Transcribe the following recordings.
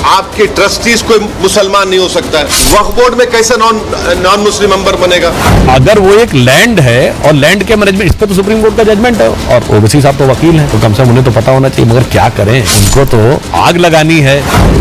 आपके ट्रस्टीज कोई मुसलमान नहीं हो सकता है। वक्फ बोर्ड में कैसे नॉन मुस्लिम मेंबर बनेगा? अगर वो एक लैंड है और लैंड के मैनेजमेंट, इस पर तो सुप्रीम कोर्ट का जजमेंट है और ओवैसी साहब तो वकील हैं, तो कम से कम उन्हें तो पता होना चाहिए। मगर क्या करें, उनको तो आग लगानी है।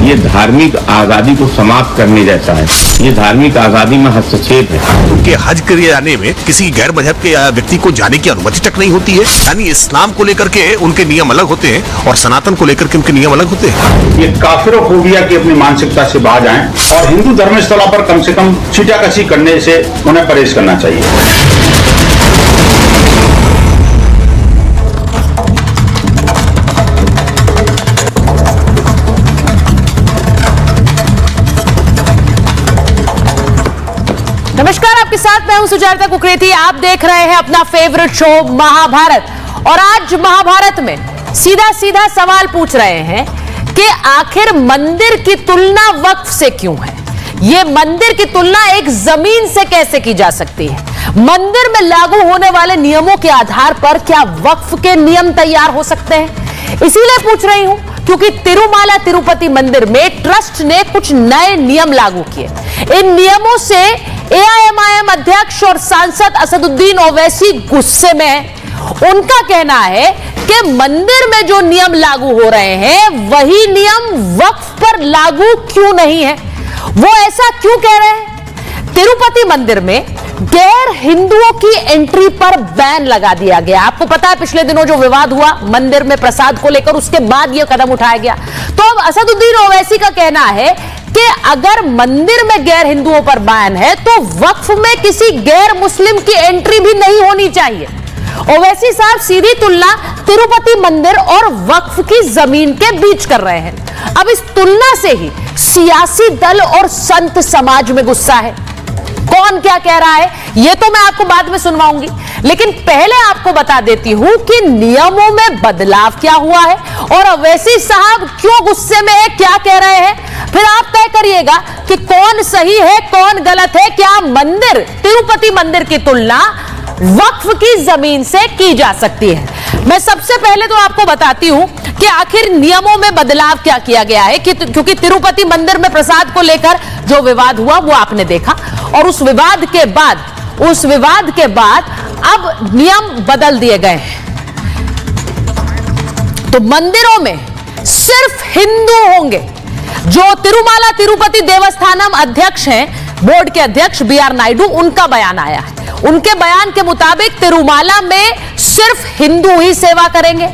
ये धार्मिक आजादी को समाप्त करने जैसा है, ये धार्मिक आजादी में हस्तक्षेप है। उनके हज के जाने में किसी गैर मजहब के व्यक्ति को जाने की अनुमति तक नहीं होती है। यानी इस्लाम को लेकर के उनके नियम अलग होते हैं और सनातन को लेकर के उनके नियम अलग होते हैं। ये काफिरोफोबिया की अपनी मानसिकता से बाहर आएं और हिंदू धर्मस्थलों पर कम से कम छीटाकशी करने से उन्हें परहेज करना चाहिए। नमस्कार, आपके साथ मैं हूं सुजाता कुकरेती। आप देख रहे हैं अपना फेवरेट शो महाभारत। और आज महाभारत में सीधा सीधा सवाल पूछ रहे हैं कि आखिर मंदिर की तुलना वक्फ से क्यों है? यह मंदिर की तुलना एक जमीन से कैसे की जा सकती है? मंदिर में लागू होने वाले नियमों के आधार पर क्या वक्फ के नियम तैयार हो सकते हैं? इसीलिए पूछ रही हूं क्योंकि तिरुमाला तिरुपति मंदिर में ट्रस्ट ने कुछ नए नियम लागू किए। इन नियमों से एआईएमआईएम अध्यक्ष और सांसद असदुद्दीन ओवैसी गुस्से में हैं। उनका कहना है कि मंदिर में जो नियम लागू हो रहे हैं वही नियम वक्फ पर लागू क्यों नहीं है? वो ऐसा क्यों कह रहे हैं? तिरुपति मंदिर में गैर हिंदुओं की एंट्री पर बैन लगा दिया गया। आपको पता है पिछले दिनों जो विवाद हुआ मंदिर में प्रसाद को लेकर, उसके बाद यह कदम उठाया गया। तो अब असदुद्दीन ओवैसी का कहना है कि अगर मंदिर में गैर हिंदुओं पर बैन है तो वक्फ में किसी गैर मुस्लिम की एंट्री भी नहीं होनी चाहिए। ओवैसी साहब सीधी तुलना तिरुपति मंदिर और वक्फ की जमीन के बीच कर रहे हैं। अब इस तुलना से ही सियासी दल और संत समाज में गुस्सा है। कौन क्या कह रहा है यह तो मैं आपको बाद में सुनवाऊंगी, लेकिन पहले आपको बता देती हूं कि नियमों में बदलाव क्या हुआ है और ओवैसी साहब क्यों गुस्से में है, क्या कह रहे हैं। फिर आप तय करिएगा कि कौन सही है कौन गलत है। क्या मंदिर तिरुपति मंदिर की तुलना वक्फ की जमीन से की जा सकती है? मैं सबसे पहले तो आपको बताती हूं कि आखिर नियमों में बदलाव क्या किया गया है क्योंकि तिरुपति मंदिर में प्रसाद को लेकर जो विवाद हुआ वो आपने देखा और उस विवाद के बाद अब नियम बदल दिए गए हैं। तो मंदिरों में सिर्फ हिंदू होंगे। जो तिरुमाला तिरुपति देवस्थानम अध्यक्ष हैं, बोर्ड के अध्यक्ष बीआर नायडू, उनका बयान आया है। उनके बयान के मुताबिक तिरुमाला में सिर्फ हिंदू ही सेवा करेंगे।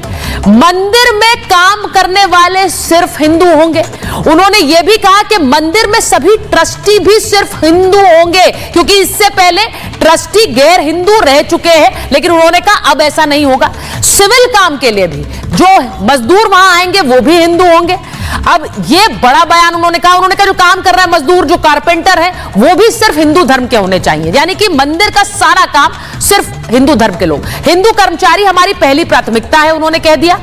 मंदिर में काम करने वाले सिर्फ हिंदू होंगे। उन्होंने यह भी कहा कि मंदिर में सभी ट्रस्टी भी सिर्फ हिंदू होंगे क्योंकि इससे पहले ट्रस्टी गैर हिंदू रह चुके हैं, लेकिन उन्होंने कहा अब ऐसा नहीं होगा। सिविल काम के लिए भी जो मजदूर वहां आएंगे वो भी हिंदू होंगे। अब ये बड़ा बयान उन्होंने कहा जो काम कर रहा है मजदूर, जो कारपेंटर है, वो भी सिर्फ हिंदू धर्म के होने चाहिए। यानी कि मंदिर का सारा काम सिर्फ हिंदू धर्म के लोग, हिंदू कर्मचारी हमारी पहली प्राथमिकता है, उन्होंने कह दिया।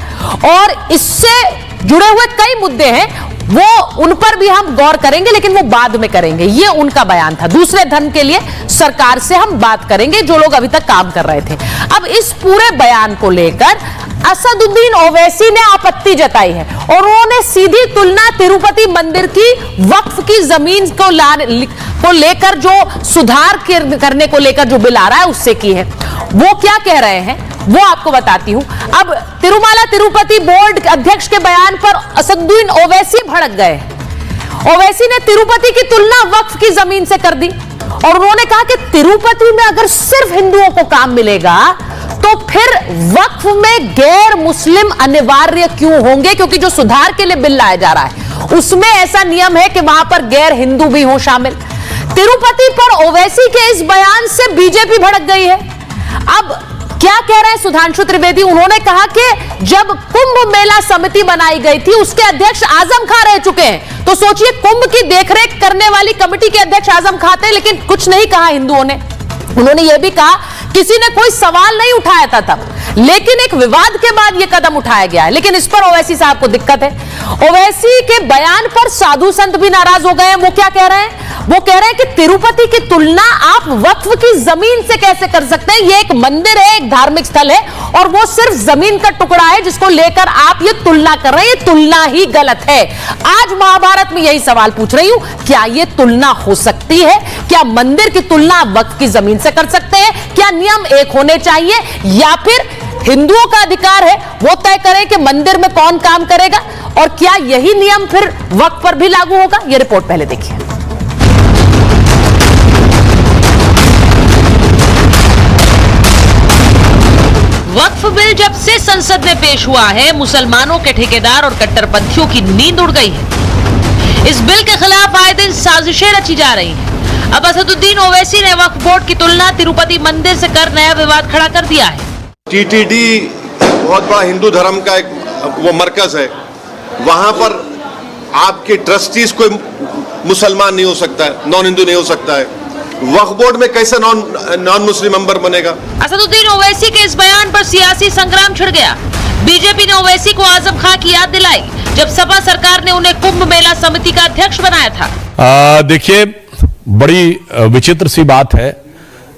और इससे जुड़े हुए कई मुद्दे हैं वो उन पर भी हम गौर करेंगे, लेकिन वो बाद में करेंगे। ये उनका बयान था। दूसरे धर्म के लिए सरकार से हम बात करेंगे, जो लोग अभी तक काम कर रहे थे। अब इस पूरे बयान को लेकर असदुद्दीन ओवैसी ने आपत्ति जताई है और उन्होंने सीधी तुलना तिरुपति मंदिर की वक्फ की जमीन को लेकर जो सुधार करने को लेकर जो बिल आ रहा है उससे की है। वो क्या कह रहे हैं वो आपको बताती हूं। अब तिरुमाला तिरुपति बोर्ड अध्यक्ष के बयान पर असदुद्दीन ओवैसी भड़क गए। ओवैसी ने तिरुपति की तुलना वक्फ की जमीन से कर दी और उन्होंने कहा कि तिरुपति में अगर सिर्फ हिंदुओं को काम मिलेगा तो फिर वक्फ में गैर मुस्लिम अनिवार्य क्यों होंगे? क्योंकि जो सुधार के लिए बिल लाया जा रहा है उसमें ऐसा नियम है कि वहां पर गैर हिंदू भी हो शामिल। तिरुपति पर ओवैसी के इस बयान से बीजेपी भड़क गई है। अब क्या कह रहे हैं सुधांशु त्रिवेदी? उन्होंने कहा कि जब कुंभ मेला समिति बनाई गई थी उसके अध्यक्ष आजम खां रह चुके हैं, तो सोचिए कुंभ की देखरेख करने वाली कमेटी के अध्यक्ष आजम खां थे, लेकिन कुछ नहीं कहा हिंदुओं ने। उन्होंने यह भी कहा किसी ने कोई सवाल नहीं उठाया था तब, लेकिन एक विवाद के बाद यह कदम उठाया गया है। लेकिन इस पर ओवैसी साहब को दिक्कत है। ओवैसी के बयान पर साधु संत भी नाराज हो गए हैं। वो क्या कह रहे हैं? वो कह रहे हैं कि तिरुपति की तुलना आप वक्फ की जमीन से कैसे कर सकते हैं? ये एक मंदिर है, एक धार्मिक स्थल है, और वो सिर्फ जमीन का टुकड़ा है जिसको लेकर आप ये तुलना कर रहे हैं। ये तुलना ही गलत है। आज महाभारत में यही सवाल पूछ रही हूं, क्या ये तुलना हो सकती है? क्या मंदिर की तुलना आप वक्फ की जमीन से कर सकते हैं? क्या नियम एक होने चाहिए, या फिर हिंदुओं का अधिकार है वो तय करें कि मंदिर में कौन काम करेगा? और क्या यही नियम फिर वक्फ पर भी लागू होगा? यह रिपोर्ट पहले देखिए। वक्फ बिल जब से संसद में पेश हुआ है, मुसलमानों के ठेकेदार और कट्टरपंथियों की नींद उड़ गई है। इस बिल के खिलाफ आए दिन साजिशें रची जा रही हैं। अब असदुद्दीन ओवैसी ने वक्फ बोर्ड की तुलना तिरुपति मंदिर से कर नया विवाद खड़ा कर दिया है। टीटीडी बहुत बड़ा हिंदू धर्म का एक वो मरकज है, वहां पर आपके ट्रस्टीज कोई मुसलमान नहीं हो सकता है, नॉन हिंदू नहीं हो सकता है। वक्फ बोर्ड में कैसे नॉन मुस्लिम मेंबर बनेगा? असदुद्दीन ओवैसी के इस बयान पर सियासी संग्राम छिड़ गया। बीजेपी ने ओवैसी को आजम खां की याद दिलाई जब सपा सरकार ने उन्हें कुंभ मेला समिति का अध्यक्ष बनाया था। देखिए, बड़ी विचित्र सी बात है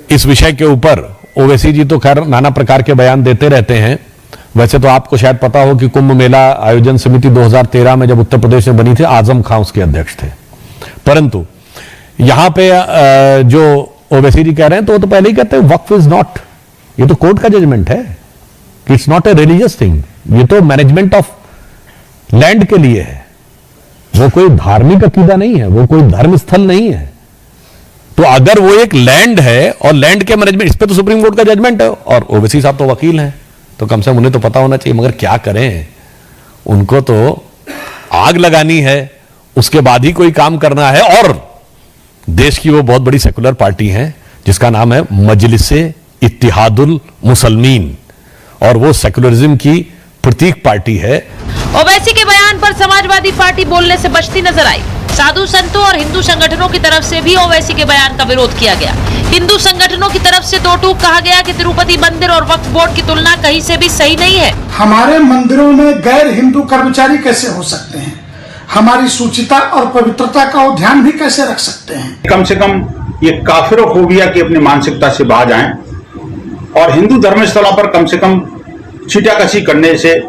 इस विषय के ऊपर। ओवैसी जी तो खैर नाना प्रकार के बयान देते रहते हैं। वैसे तो आपको शायद पता हो कि कुंभ मेला आयोजन समिति 2013 में जब उत्तर प्रदेश में बनी थी, आजम खां उसके अध्यक्ष थे। परंतु यहां पे जो ओवैसी जी कह रहे हैं तो वो तो पहले ही कहते हैं वक्फ इज नॉट, ये तो कोर्ट का जजमेंट है, it's not a religious thing, ये तो मैनेजमेंट ऑफ लैंड के लिए है, वो कोई धार्मिक अकीदा नहीं है, वो कोई धर्म स्थल नहीं है। तो अगर वो एक लैंड है और लैंड के मैनेजमेंट, इस पे तो सुप्रीम कोर्ट का जजमेंट है, और ओवैसी साहब तो वकील हैं, तो कम से कम उन्हें तो पता होना चाहिए। मगर क्या करें, उनको तो आग लगानी है, उसके बाद ही कोई काम करना है। और देश की वो बहुत बड़ी सेकुलर पार्टी है जिसका नाम है मजलिसे इत्तिहादुल मुसलमीन, और वो सेकुलरिज्म की प्रतीक पार्टी है। ओवैसी के बयान पर समाजवादी पार्टी बोलने से बचती नजर आई। साधु संतों और हिंदू संगठनों की तरफ से भी ओवैसी के बयान का विरोध किया गया। हिंदू संगठनों की तरफ से दो टूक कहा गया कि तिरुपति मंदिर और वक्फ बोर्ड की तुलना कहीं से भी सही नहीं है। हमारे मंदिरों में गैर हिंदू कर्मचारी कैसे हो सकते हैं? हमारी शुचिता और पवित्रता का वो ध्यान भी कैसे रख सकते हैं? कम से कम ये काफिरोफोबिया की अपनी मानसिकता से बाहर आएं और हिंदू धर्मस्थलों पर कम से कम छीटाकशी करने से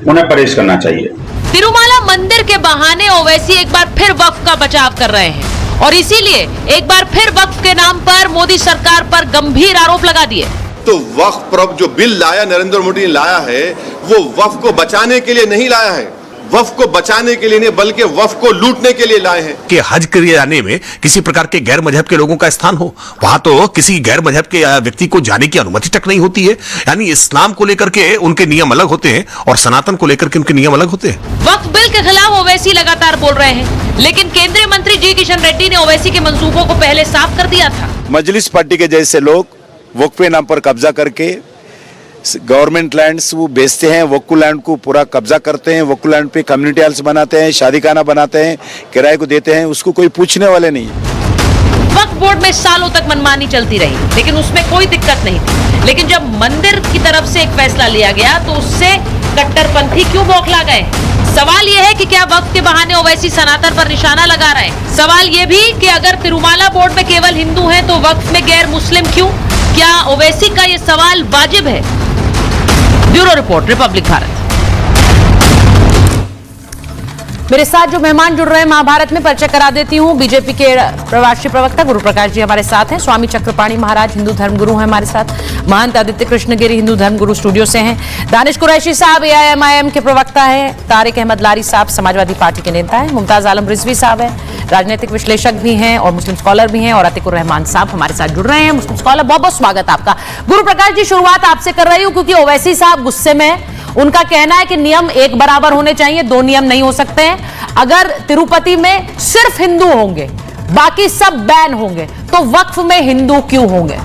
उन्हें परहेज करना चाहिए। तिरुमाला मंदिर के बहाने ओवैसी एक बार फिर वक्फ का बचाव कर रहे हैं और इसीलिए एक बार फिर वक्फ के नाम पर मोदी सरकार पर गंभीर आरोप लगा दिए। तो वक्फ पर जो बिल लाया नरेंद्र मोदी ने लाया है, वो वक्फ को बचाने के लिए नहीं लाया है, वक्फ को बचाने के लिए नहीं बल्कि वक्फ को लूटने के लिए लाए हैं। कि हज किए जाने में किसी प्रकार के गैर मजहब के लोगों का स्थान हो, वहां तो किसी गैर मजहब के व्यक्ति को जाने की अनुमति तक नहीं होती है। यानी इस्लाम को लेकर के उनके नियम अलग होते हैं और सनातन को लेकर के उनके नियम अलग होते हैं। वक्फ बिल के खिलाफ ओवैसी लगातार बोल रहे हैं, लेकिन केंद्रीय मंत्री जी किशन रेड्डी ने ओवैसी के मंसूबों को पहले साफ कर दिया था। मजलिस पार्टी के जैसे लोग वक्फ के नाम पर कब्जा करके गवर्नमेंट लैंड्स वो बेचते हैं, वक्फ लैंड को पूरा कब्जा करते हैं, वक्फ लैंड पे कम्युनिटी हॉल्स बनाते हैं, शादीखाना बनाते हैं, किराए को देते हैं, उसको कोई पूछने वाले नहीं है। वक्फ बोर्ड में सालों तक मनमानी चलती रही, लेकिन उसमें कोई दिक्कत नहीं थी। लेकिन जब मंदिर की तरफ से एक फैसला लिया गया तो उससे कट्टरपंथी क्यों बौखला गए? सवाल यह है कि क्या वक्फ के बहाने ओवैसी सनातन पर निशाना लगा रहे हैं? सवाल यह भी कि अगर तिरुमाला बोर्ड में केवल हिंदू हैं तो वक्फ में गैर मुस्लिम क्यों? क्या ओवैसी का यह सवाल वाजिब है? Bureau report, Republic Bharat. मेरे साथ जो मेहमान जुड़ रहे हैं महाभारत में, परिचय करा देती हूं। बीजेपी के राष्ट्रीय प्रवक्ता गुरु प्रकाश जी हमारे साथ हैं। स्वामी चक्रपाणी महाराज हिंदू धर्म गुरु हैं हमारे साथ। महंत आदित्य कृष्ण गिरी हिंदू धर्म गुरु स्टूडियो से हैं। दानिश कुरैशी साहब AIMIM के प्रवक्ता हैं। तारिक अहमद लारी साहब समाजवादी पार्टी के नेता हैं। मुमताज आलम रिजवी साहब हैं, राजनीतिक विश्लेषक भी हैं और मुस्लिम स्कॉलर भी हैं। और अतिकुर रहमान साहब हमारे साथ जुड़ रहे हैं, मुस्लिम स्कॉलर। बहुत बहुत स्वागत आपका। गुरु प्रकाश जी, शुरुआत आपसे कर रही हूं क्योंकि ओवैसी साहब गुस्से में हैं। उनका कहना है कि नियम एक बराबर होने चाहिए, दो नियम नहीं हो सकते हैं। अगर तिरुपति में सिर्फ हिंदू होंगे, बाकी सब बैन होंगे, तो वक्फ में हिंदू क्यों होंगे?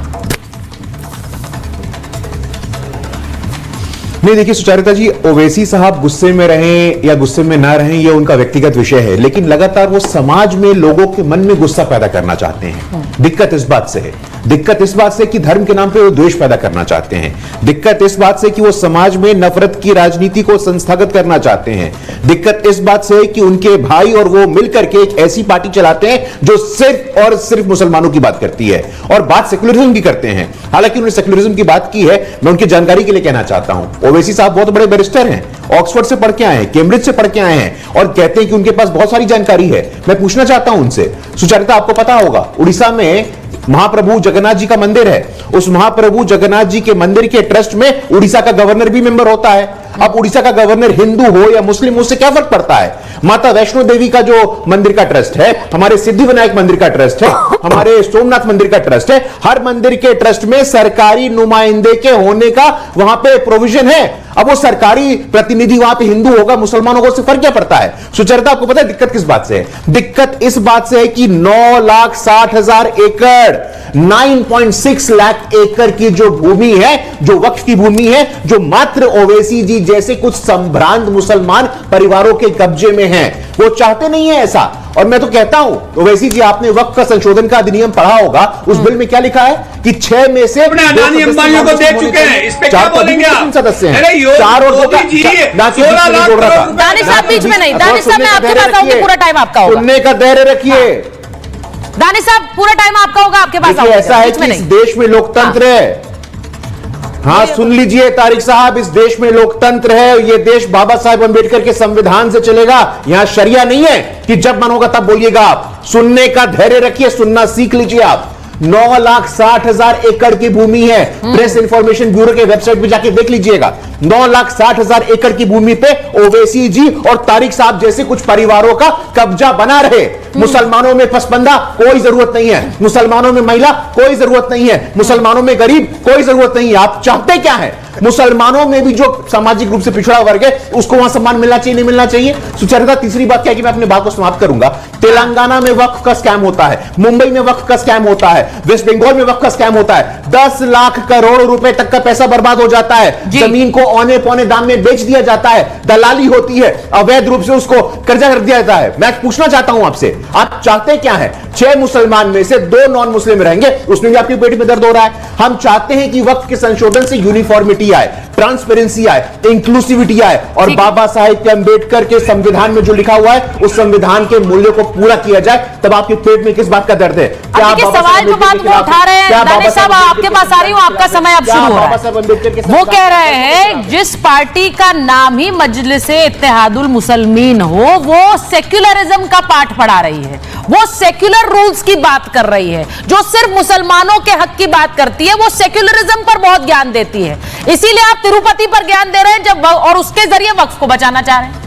नहीं, देखिए सुचारिता जी, ओवैसी साहब गुस्से में रहें या गुस्से में ना रहें, यह उनका व्यक्तिगत विषय है, लेकिन लगातार वो समाज में लोगों के मन में गुस्सा पैदा करना चाहते हैं। दिक्कत इस बात से है, दिक्कत इस बात से कि धर्म के नाम पे वो द्वेष पैदा करना चाहते हैं। दिक्कत इस बात से कि वो समाज में नफरत की राजनीति को संस्थागत करना चाहते हैं। दिक्कत इस बात से कि उनके भाई और वो मिलकर के एक ऐसी पार्टी चलाते हैं जो सिर्फ और सिर्फ मुसलमानों की बात करती है और बात सेक्युलरिज्म की करते हैं। हालांकि उन्होंने सेक्युलरिज्म की बात की है, मैं उनकी जानकारी के लिए कहना चाहता हूं, ओवैसी साहब बहुत बड़े बैरिस्टर हैं, ऑक्सफोर्ड से पढ़ के आए हैं, कैम्ब्रिज से पढ़ के आए हैं और कहते हैं कि उनके पास बहुत सारी जानकारी है। मैं पूछना चाहता हूं उनसे, सुचरिता आपको पता होगा उड़ीसा में महाप्रभु जगन्नाथ जी का मंदिर है, उस महाप्रभु जगन्नाथ जी के मंदिर के ट्रस्ट में उड़ीसा का गवर्नर भी मेंबर होता है। अब उड़ीसा का गवर्नर हिंदू हो या मुस्लिम, उससे क्या फर्क पड़ता है? माता वैष्णो देवी का जो मंदिर का ट्रस्ट है, हमारे सिद्धि विनायक मंदिर का ट्रस्ट है, हमारे सोमनाथ मंदिर का ट्रस्ट है, हर मंदिर के ट्रस्ट में सरकारी नुमाइंदे के होने का वहां पे प्रोविजन है। अब वो सरकारी प्रतिनिधि वहां पे हिंदू होगा, मुसलमान होगा, उससे फर्क क्या पड़ता है? सुचरिता आपको पता है दिक्कत किस बात से है? दिक्कत इस बात से है कि 9,60,000 एकड़ 9.6 लाख एकड़ की जो भूमि है, जो वक्फ की भूमि है, जो मात्र ओवैसी जी जैसे कुछ संभ्रांत मुसलमान परिवारों के कब्जे में है, वो चाहते नहीं है ऐसा। और मैं तो कहता हूं ओवैसी जी, आपने वक्फ का संशोधन का अधिनियम पढ़ा होगा, उस बिल में क्या लिखा है कि 6 में से अपने अडानी अंबानियों को दे चुके हैं, इस पे क्या बोलेंगे आप? सदस्य हैं, अरे 4 और 2 का 16 लाख करोड़। दानिश साहब बीच में नहीं, दानिश साहब मैं आपके पास आऊंगी, पूरा टाइम आपका होगा। सुनने का धैर्य रखिए। दानिश साहब पूरा टाइम आपका होगा, आपके पास आऊंगी, ऐसा है बीच में कि इस नहीं। देश में लोकतंत्र है। हाँ सुन लीजिए तारिक साहब, इस देश में लोकतंत्र है। ये देश बाबा साहेब अंबेडकर के संविधान से चलेगा। यहां शरिया नहीं है कि जब मन होगा तब बोलिएगा आप। सुनने का धैर्य रखिए, सुनना सीख लीजिए आप। 9,60,000 एकड़ की भूमि है, प्रेस इंफॉर्मेशन ब्यूरो के वेबसाइट पे जाके देख लीजिएगा। 9,60,000 एकड़ की भूमि पे ओवैसी जी और तारिक साहब जैसे कुछ परिवारों का कब्जा बना रहे। मुसलमानों में पसबंदा कोई जरूरत नहीं है, मुसलमानों में महिला कोई जरूरत नहीं है, मुसलमानों में गरीब कोई जरूरत नहीं है। आप चाहते क्या है? मुसलमानों में भी जो सामाजिक रूप से पिछड़ा वर्ग है उसको वहां सम्मान मिलना चाहिए, नहीं मिलना चाहिए? सुचरिता तीसरी बात क्या है कि मैं अपनी बात को समाप्त करूंगा। तेलंगाना में वक्फ का स्कैम होता है, मुंबई में वक्फ का स्कैम होता है, वेस्ट बंगाल में वक्फ का स्कैम होता है। 10 लाख करोड़ रुपए तक का पैसा बर्बाद हो जाता है। जमीन को औने पौने दाम में बेच दिया जाता है, दलाली होती है, अवैध रूप से उसको कर्जा कर दिया जाता है। मैं पूछना चाहता हूं आपसे, आप चाहते क्या है? 6 मुसलमान में से 2 नॉन मुस्लिम रहेंगे, उसमें भी आपके पेट में दर्द हो रहा है। हम चाहते हैं कि वक्फ के संशोधन से यूनिफॉर्मिटी आए, ट्रांसपेरेंसी आए, इंक्लूसिविटी आए और बाबा साहेब के अंबेडकर के संविधान में जो लिखा हुआ है उस संविधान के मूल्यों को पूरा किया जाए। तब आपके पेट में किस बात का दर्द है? क्या सवाल जो बात वो उठा रहे हैं, दानिश साहब आपके पास आ रही हूं, आपका समय अब शुरू हो रहा है। वो कह रहे हैं जिस पार्टी का नाम ही मजलिसे इत्तेहादुल मुसलमीन हो, वो सेक्युलरिज्म का पाठ पढ़ा रही है, वो सेक्युलर रूल्स की बात कर रही है, जो सिर्फ मुसलमानों के हक की बात करती है, वो सेक्युलरिज्म पर बहुत ज्ञान देती है। इसीलिए आप तिरुपति पर ज्ञान दे रहे हैं जब और उसके जरिए वक्फ को बचाना चाह रहे हैं।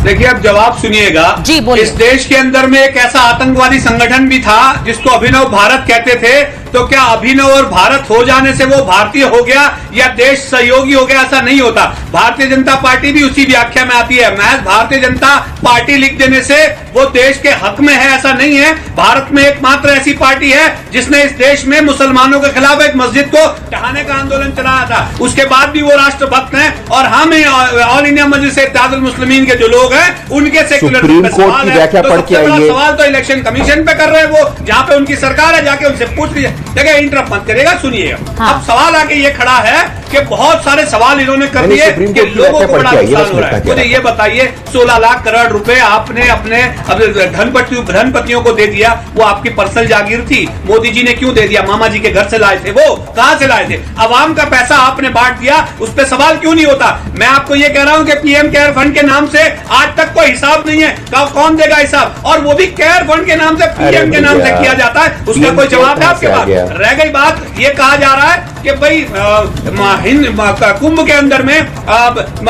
देखिए अब जवाब सुनिएगा जी, बोलिए। इस देश के अंदर में एक ऐसा आतंकवादी संगठन भी था जिसको अभिनव भारत कहते थे। तो क्या अभिनव और भारत हो जाने से वो भारतीय हो गया या देश सहयोगी हो गया? ऐसा नहीं होता। भारतीय जनता पार्टी भी उसी व्याख्या में आती है। महज भारतीय जनता पार्टी लिख देने से वो देश के हक में है ऐसा नहीं है। भारत में एकमात्र ऐसी पार्टी है जिसने इस देश में मुसलमानों के खिलाफ एक मस्जिद को ढहाने का आंदोलन चलाया था। उसके बाद भी वो राष्ट्रभक्त हैं और हम ऑल इंडिया मजलिस इत्तेहादुल मुस्लिमीन के जो लोग हैं उनके सेक्युलर सवाल तो इलेक्शन कमीशन पे कर रहे हैं वो, जहां पे उनकी सरकार है, जाके उनसे पूछ लीजिए। देखिए इंटरप्ट मत करिएगा, सुनिएगा। हाँ। अब सवाल आके ये खड़ा है कि बहुत सारे सवाल इन्होंने कर दिए कि लोगों को बड़ा नुकसान हो रहा है। मुझे ये बताइए 16 लाख करोड़ रुपए आपने अपने धनपतियों को दे दिया, वो आपकी पर्सनल जागीर थी। मोदी जी ने क्यों दे दिया? मामा जी के घर से लाए थे, वो कहां से लाए थे? अवाम का पैसा आपने बांट दिया, उस पर सवाल क्यों नहीं होता? मैं आपको ये कह रहा हूं कि पीएम केयर फंड के नाम से आज तक कोई हिसाब नहीं है। कौन देगा हिसाब? और वो भी केयर फंड के नाम से, पीएम के नाम से किया जाता है, उसका कोई जवाब है आपके पास? रह गई बात, ये कहा जा रहा है कि भाई कुंभ के अंदर में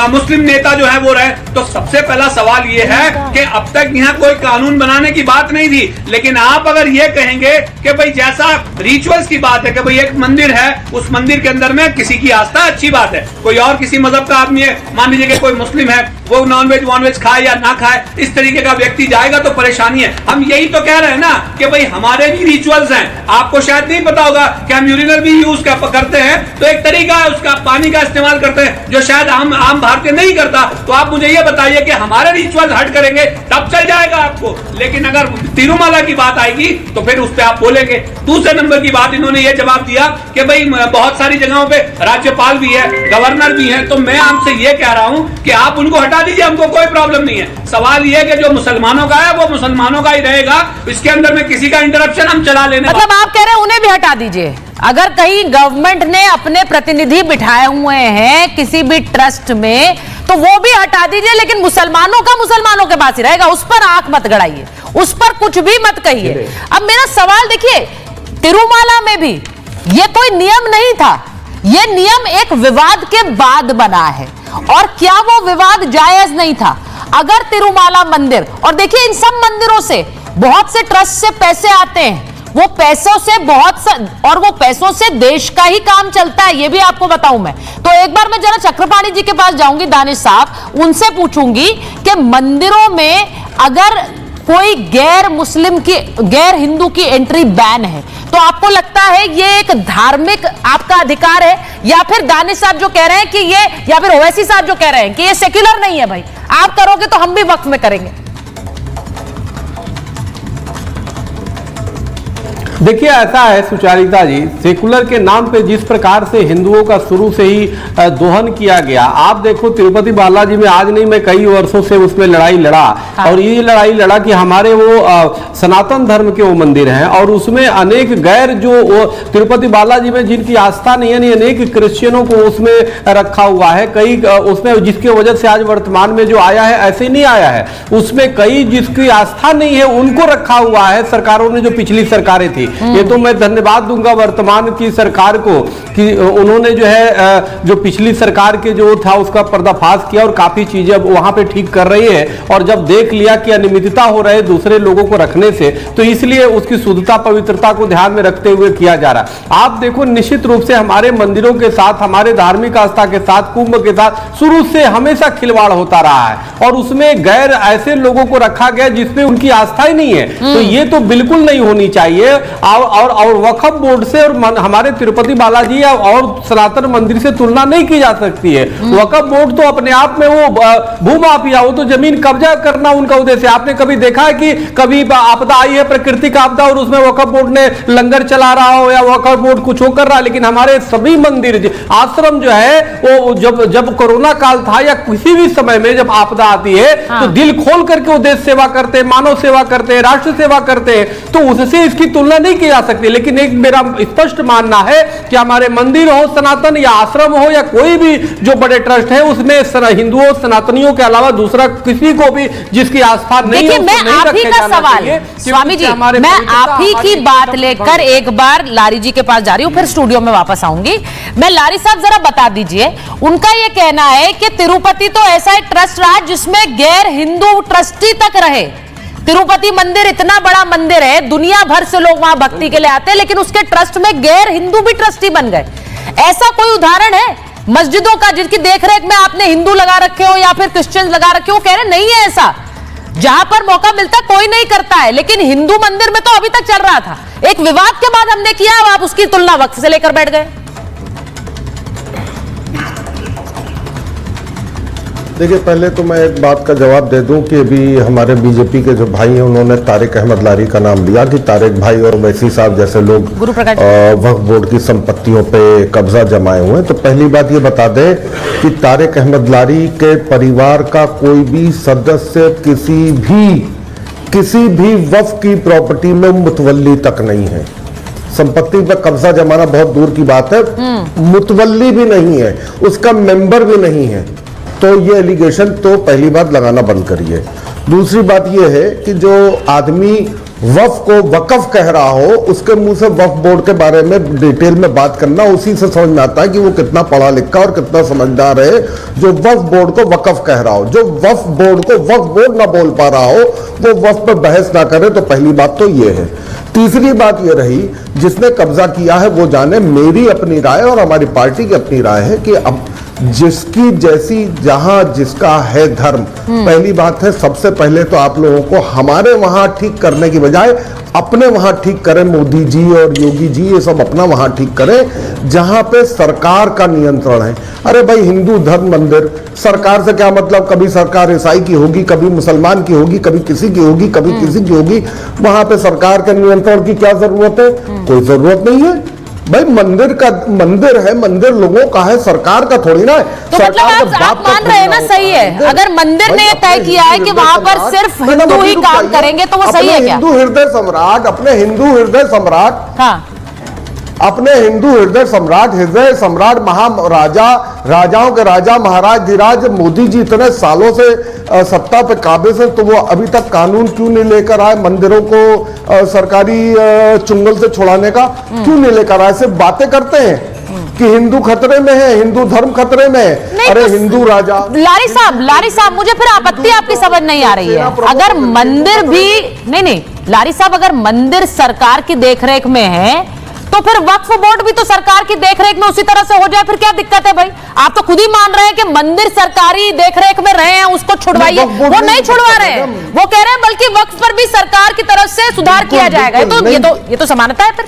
मुस्लिम नेता जो है वो रहे। तो सबसे पहला सवाल ये है कि अब तक यहाँ कोई कानून बनाने की बात नहीं थी, लेकिन आप अगर ये कहेंगे कि भाई जैसा रिचुअल्स की बात है कि भाई एक मंदिर है, उस मंदिर के अंदर में किसी की आस्था, अच्छी बात है। कोई और किसी मजहब का आदमी है, मान लीजिए कि कोई मुस्लिम है, वो नॉनवेज वॉनवेज खाए या ना खाए, इस तरीके का व्यक्ति जाएगा तो परेशानी है। हम यही तो कह रहे हैं ना कि भाई हमारे भी रिचुअल्स हैं। आपको शायद नहीं पता होगा कि हम यूरिनल भी यूज कर करते हैं तो एक तरीका है उसका, पानी का इस्तेमाल करते हैं जो शायद आम भारतीय नहीं करता। तो आप मुझे ये बताइए कि हमारे रिचुअल हट करेंगे तब चल जाएगा आपको, लेकिन अगर तिरुमाला की बात आएगी तो फिर उस पर आप बोलेंगे। दूसरे नंबर की बात, इन्होंने ये जवाब दिया कि भाई बहुत सारी जगहों पे राज्यपाल भी है, गवर्नर भी है, तो मैं आपसे ये कह रहा हूं कि आप उनको हटा दीजिए, हमको कोई प्रॉब्लम नहीं है। सवाल ये कि जो मुसलमानों का है वो मुसलमानों का ही रहेगा, इसके अंदर में किसी का इंटरप्शन हम चला लेने, मतलब आप कह रहे हैं उन्हें भी हटा दीजिए। अगर कहीं गवर्नमेंट ने अपने प्रतिनिधि बिठाए हुए हैं किसी भी ट्रस्ट में तो वो भी हटा दीजिए, लेकिन मुसलमानों का मुसलमानों के पास ही रहेगा, उस पर आंख मत गड़ाइए, उस पर कुछ भी मत कहिए। अब मेरा सवाल देखिए, तिरुमाला में भी ये कोई नियम नहीं था, ये नियम एक विवाद के बाद बना है, और क्या वो विवाद जायज नहीं था? अगर तिरुमाला मंदिर, और देखिए इन सब मंदिरों से बहुत से ट्रस्ट से पैसे आते हैं, वो पैसों से और वो पैसों से देश का ही काम चलता है, ये भी आपको बताऊं मैं। तो एक बार मैं जरा चक्रपाणी जी के पास जाऊंगी, दानिश साहब, उनसे पूछूंगी कि मंदिरों में अगर कोई गैर हिंदू की एंट्री बैन है तो आपको लगता है ये एक धार्मिक आपका अधिकार है, या फिर दानिश साहब जो कह रहे हैं कि ये, या फिर ओवैसी साहब जो कह रहे हैं कि ये सेक्युलर नहीं है, भाई आप करोगे तो हम भी वक्फ में करेंगे? देखिए ऐसा है सुचारिता जी, सेकुलर के नाम पे जिस प्रकार से हिंदुओं का शुरू से ही दोहन किया गया, आप देखो तिरुपति बालाजी में आज नहीं मैं कई वर्षों से उसमें लड़ाई लड़ा। हाँ। और ये लड़ाई लड़ा कि हमारे वो सनातन धर्म के वो मंदिर हैं और उसमें अनेक गैर जो वो तिरुपति बालाजी में जिनकी आस्था नहीं है, अनेक क्रिश्चियनों को उसमें रखा हुआ है, कई उसमें जिसकी वजह से आज वर्तमान में जो आया है ऐसे नहीं आया है, उसमें कई जिसकी आस्था नहीं है उनको रखा हुआ है सरकारों ने, जो पिछली सरकारें थी। ये तो मैं धन्यवाद दूंगा वर्तमान की सरकार को कि उन्होंने जो है जो पिछली सरकार के जो था उसका पर्दाफाश किया और काफी चीजें अब वहां पे ठीक कर रही है, और जब देख लिया कि अनियमितता हो रहे दूसरे लोगों को रखने से, तो इसलिए उसकी शुद्धता पवित्रता को ध्यान में रखते हुए किया जा रहा है। आप देखो निश्चित रूप से हमारे मंदिरों के साथ, हमारे धार्मिक आस्था के साथ, कुंभ के साथ शुरू से हमेशा खिलवाड़ होता रहा है, और उसमें गैर ऐसे लोगों को रखा गया जिसमें उनकी आस्था ही नहीं है। तो ये तो बिल्कुल नहीं होनी चाहिए। और वक्फ बोर्ड से और हमारे तिरुपति बालाजी और सनातन मंदिर से तुलना नहीं की जा सकती है। वक्फ बोर्ड तो अपने आप में वो भूमाफिया, वो तो जमीन कब्जा करना उनका उद्देश्य। आपने कभी देखा है कि कभी आपदा आई है, प्राकृतिक आपदा, और उसमें वक्फ बोर्ड ने लंगर चला रहा हो या वक्फ बोर्ड कुछ हो कर रहा है? लेकिन हमारे सभी मंदिर आश्रम जो है वो जब कोरोना काल था या किसी भी समय में जब आपदा आती है तो दिल खोल करके वो देश सेवा करते हैं, मानव सेवा करते हैं, राष्ट्र सेवा करते हैं, तो उससे इसकी तुलना नहीं की जा सकती। लेकिन एक मेरा स्पष्ट मानना है कि हमारे मंदिर हो सनातन या आश्रम हो या कोई भी जो बड़े ट्रस्ट है, उसमें हिंदुओं सनातनियों के अलावा दूसरा किसी को भी जिसकी आस्था नहीं है, मैं आप ही का सवाल स्वामी जी, मैं आप ही की बात लेकर एक बार लारी जी के पास जा रही हूं, फिर स्टूडियो में वापस आऊंगी। मैं लारी साहब जरा बता दीजिए, उनका यह कहना है कि तिरुपति तो ऐसा एक ट्रस्ट रहा जिसमें गैर हिंदू ट्रस्टी तक रहे। तिरुपति मंदिर इतना बड़ा मंदिर है, दुनिया भर से लोग वहां भक्ति के लिए आते हैं, लेकिन उसके ट्रस्ट में गैर हिंदू भी ट्रस्टी बन गए। ऐसा कोई उदाहरण है मस्जिदों का जिसकी देखरेख में आपने हिंदू लगा रखे हो या फिर क्रिश्चियन लगा रखे हो? कह रहे नहीं है ऐसा, जहां पर मौका मिलता कोई नहीं करता है, लेकिन हिंदू मंदिर में तो अभी तक चल रहा था। एक विवाद के बाद हमने किया, अब आप उसकी तुलना वक्त से लेकर बैठ गए। देखिए, पहले तो मैं एक बात का जवाब दे दूं कि अभी हमारे बीजेपी के जो भाई हैं उन्होंने तारिक अहमद लारी का नाम लिया कि तारिक भाई और वैसी साहब जैसे लोग वक्फ बोर्ड की संपत्तियों पे कब्जा जमाए हुए हैं। तो पहली बात ये बता दें कि तारिक अहमद लारी के परिवार का कोई भी सदस्य किसी भी वक्फ की प्रॉपर्टी में मुतवल्ली तक नहीं है। संपत्ति पर कब्जा जमाना बहुत दूर की बात है, मुतवल्ली भी नहीं है, उसका मेंबर भी नहीं है। तो ये एलिगेशन तो पहली बात लगाना बंद करिए। दूसरी बात ये है कि जो आदमी वक्फ को वक्फ कह रहा हो, उसके मुंह से वक्फ बोर्ड के बारे में डिटेल में बात करना, उसी से समझ में आता है कि वो कितना पढ़ा लिखा और कितना समझदार है जो वक्फ बोर्ड को वक्फ कह रहा हो। जो वक्फ बोर्ड को वक्फ बोर्ड ना बोल पा रहा हो, वो वक्फ पर बहस ना करे। तो पहली बात तो ये है। तीसरी बात ये रही, जिसने कब्जा किया है वो जाने। मेरी अपनी राय और हमारी पार्टी की अपनी राय है कि अब जिसकी जैसी जहां जिसका है धर्म, पहली बात है सबसे पहले तो आप लोगों को हमारे वहां ठीक करने की बजाय अपने वहां ठीक करें। मोदी जी और योगी जी ये सब अपना वहां ठीक करें जहां पे सरकार का नियंत्रण है। अरे भाई हिंदू धर्म मंदिर, सरकार से क्या मतलब? कभी सरकार ईसाई की होगी, कभी मुसलमान की होगी, कभी किसी की होगी, कभी किसी की होगी। वहां पे सरकार के नियंत्रण की क्या जरूरत है? कोई जरूरत नहीं है भाई। मंदिर है, मंदिर लोगों का है, सरकार का थोड़ी ना है। तो मतलब आप मान रहे हैं ना, सही है। अगर मंदिर ने तय किया है कि वहां पर सिर्फ हिंदू ही काम करेंगे तो वो सही है क्या? हिंदू हृदय सम्राट, अपने हिंदू हृदय सम्राट, हाँ, अपने हिंदू हृदय सम्राट महाराजा, राजाओं के राजा, महाराज धीराज मोदी जी इतने सालों से सत्ता पे काबिज है, तो वो अभी तक कानून क्यों नहीं लेकर आए मंदिरों को सरकारी चुंगल से छुड़ाने का? क्यों नहीं लेकर आए? सिर्फ बातें करते हैं कि हिंदू खतरे में है, हिंदू धर्म खतरे में है। अरे हिंदू राजा, लारी साहब मुझे फिर आपत्ति आपकी समझ नहीं आ रही है। अगर मंदिर भी नहीं, लारी साहब, अगर मंदिर सरकार की देखरेख में है तो फिर वक्फ बोर्ड भी तो सरकार की देखरेख में उसी तरह से हो जाए, फिर क्या दिक्कत है भाई? आप तो खुद ही मान रहे हैं कि मंदिर सरकारी देखरेख में रहे हैं, उसको छुड़वाइए। वो नहीं छुड़वा रहे हैं, वो कह रहे हैं बल्कि वक्फ पर भी सरकार की तरफ से सुधार किया जाएगा। ये तो समानता है फिर।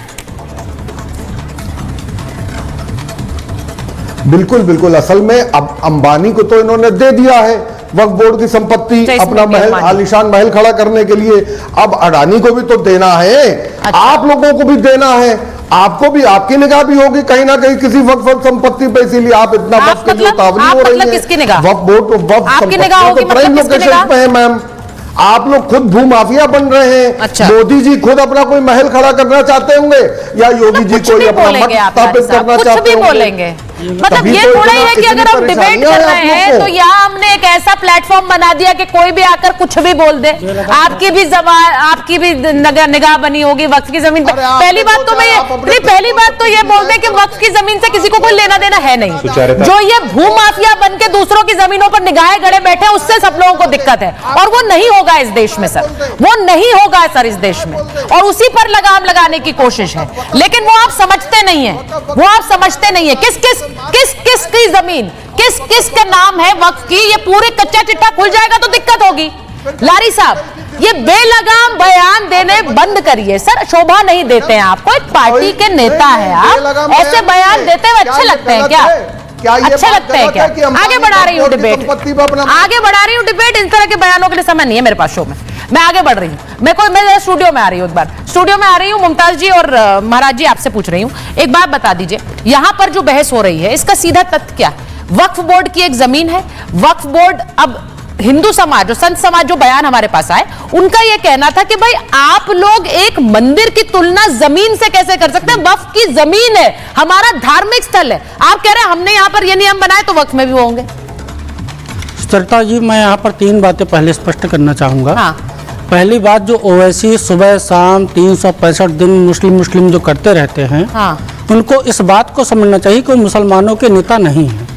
बिल्कुल। असल में अब अंबानी को तो इन्होंने दे दिया है वक्फ बोर्ड की संपत्ति, अपना महल, आलीशान महल खड़ा करने के लिए। अब अडानी को भी तो देना है। अच्छा। आप लोगों को भी देना है, आपको भी, आपकी निगाह भी होगी कहीं ना कहीं किसी वक्फ संपत्ति पे, इसीलिए आप इतना वक्फ के लिए उतावली हो रही है। किसकी निगाह? वक्फ बोर्ड, वक्फ संपत्ति प्राइम लोकेशन पे है मैम। आप लोग खुद भूमाफिया बन रहे हैं। अच्छा। मोदी जी खुद अपना कोई महल खड़ा करना चाहते होंगे या योगी जी कोई अपना मठ स्थापित करना चाहते होंगे? मतलब ये थोड़ा ही है कि अगर हम डिबेट कर रहे हैं तो यहाँ हमने एक ऐसा प्लेटफॉर्म बना दिया कि कोई भी आकर कुछ भी बोल दे। आपकी भी निगाह बनी होगी वक्फ की जमीन पर। पहली बात तो ये बोल दे कि वक्फ की जमीन से किसी को कोई लेना देना है नहीं। जो ये भूमाफिया बन के दूसरों की जमीनों पर निगाहें गड़े बैठे, उससे सब लोगों को दिक्कत है और वो नहीं होगा इस देश में सर, वो नहीं होगा सर इस देश में। और उसी पर लगाम लगाने की कोशिश है, लेकिन वो आप समझते नहीं है। किस की जमीन, किस का नाम है वक्फ की, ये पूरे कच्चा चिट्ठा खुल जाएगा तो दिक्कत होगी। लारी साहब, ये बेलगाम बयान देने बंद करिए सर, शोभा नहीं देते हैं आपको। एक पार्टी के नेता है आप, ऐसे बयान देते हुए अच्छे लगते हैं क्या? अच्छा लगता है क्या? आगे बढ़ा रही हूँ डिबेट, इस तरह के बयानों के लिए समय नहीं है मेरे पास शो में। मैं आगे बढ़ रही हूँ, मैं स्टूडियो में आ रही हूँ, एक बार स्टूडियो में आ रही हूँ। मुमताज जी और महाराज जी, आपसे पूछ रही हूँ, एक बात बता दीजिए, यहाँ पर जो बहस हो रही है इसका सीधा तथ्य क्या? वक्फ बोर्ड की एक जमीन है, वक्फ बोर्ड, अब हिंदू समाज और संत समाज जो बयान हमारे पास आए, उनका यह कहना था कि भाई आप लोग एक मंदिर की तुलना जमीन से कैसे कर सकते हैं? वक्फ की जमीन है, हमारा धार्मिक स्थल है। आप कह रहे हैं हमने यहाँ पर ये नियम बनाए तो वक्फ में भी होंगे। सुचरिता जी, मैं यहाँ पर 3 बातें पहले स्पष्ट करना चाहूंगा। हाँ। पहली बात, जो ओवैसी सुबह शाम 365 दिन मुस्लिम जो करते रहते हैं, हाँ। उनको इस बात को समझना चाहिए कि मुसलमानों के नेता नहीं हैं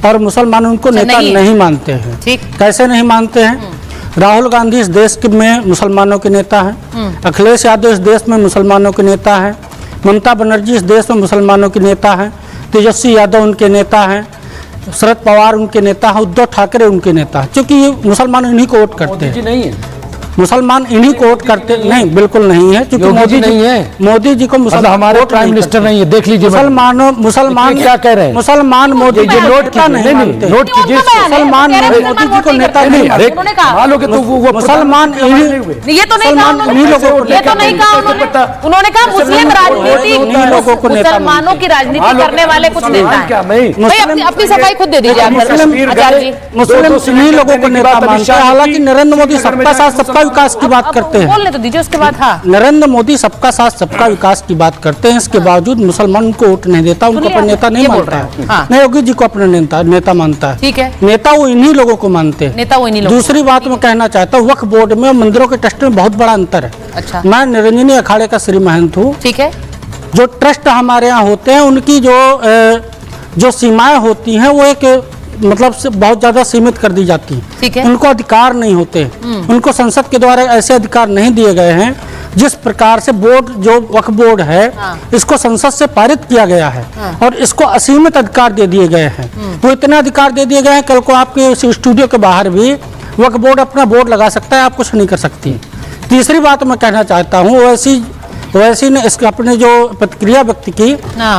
और मुसलमान उनको नेता नहीं मानते हैं। कैसे नहीं मानते हैं? राहुल गांधी इस देश में मुसलमानों के नेता हैं, अखिलेश यादव इस देश में मुसलमानों के नेता हैं, ममता बनर्जी इस देश में मुसलमानों के नेता हैं, तेजस्वी यादव उनके नेता हैं, शरद पवार उनके नेता हैं, उद्धव ठाकरे उनके नेता हैं। क्योंकि ये मुसलमान इन्हीं को वोट करते हैं। नहीं है, मुसलमान इन्हीं को वोट करते नहीं, बिल्कुल नहीं है, क्योंकि मोदी नहीं है। मोदी जी को मुसलमान हमारे प्राइम मिनिस्टर नहीं है। देख लीजिए, मुसलमान क्या कह रहे हैं? मुसलमान मोदी जी नोट कीजिए, नोट कीजिए, मुसलमान मोदी जी को नेता नहीं मानोगे तो वो मुसलमान ये तो नहीं कहा उन्होंने कहा मुस्लिम राजनीति, मुसलमानों की राजनीति करने वाले कुछ नेता हैं। अपनी सफाई खुद दे दीजिए मुस्लिम इन्हीं लोगों को नेता मानते हैं। हालांकि नरेंद्र मोदी सबका साथ सबका विकास की बात करते हैं, बोलने तो दीजिए उसके बाद। हाँ, नरेंद्र मोदी सबका साथ सबका विकास की बात करते हैं, इसके बावजूद मुसलमान को वोट नहीं देता, उनको अपना नेता नहीं मानता है। हाँ। नहीं, योगी जी को अपना नेता मानता है। ठीक है, नेता वो इन्हीं लोगों को मानते हैं, नेता वो इन्हीं लोगों। दूसरी बात मैं कहना चाहता हूँ, वक्फ बोर्ड में मंदिरों के ट्रस्ट में बहुत बड़ा अंतर है। अच्छा, मैं निरंजनी अखाड़े का श्री महंत हूँ। ठीक है, जो ट्रस्ट हमारे यहाँ होते हैं उनकी जो सीमाएं होती हैं वो एक मतलब से बहुत ज्यादा सीमित कर दी जाती है। उनको अधिकार नहीं होते, उनको संसद के द्वारा ऐसे अधिकार नहीं दिए गए हैं जिस प्रकार से बोर्ड जो वक्फ बोर्ड है इसको संसद से पारित किया गया है और इसको असीमित अधिकार दे दिए गए हैं। वो इतने अधिकार दे दिए गए हैं, कल को आपके स्टूडियो के बाहर भी वक्फ बोर्ड अपना बोर्ड लगा सकता है, आप कुछ नहीं कर सकती। तीसरी बात मैं कहना चाहता हूँ, ओवैसी ने इसका अपने जो प्रतिक्रिया व्यक्त की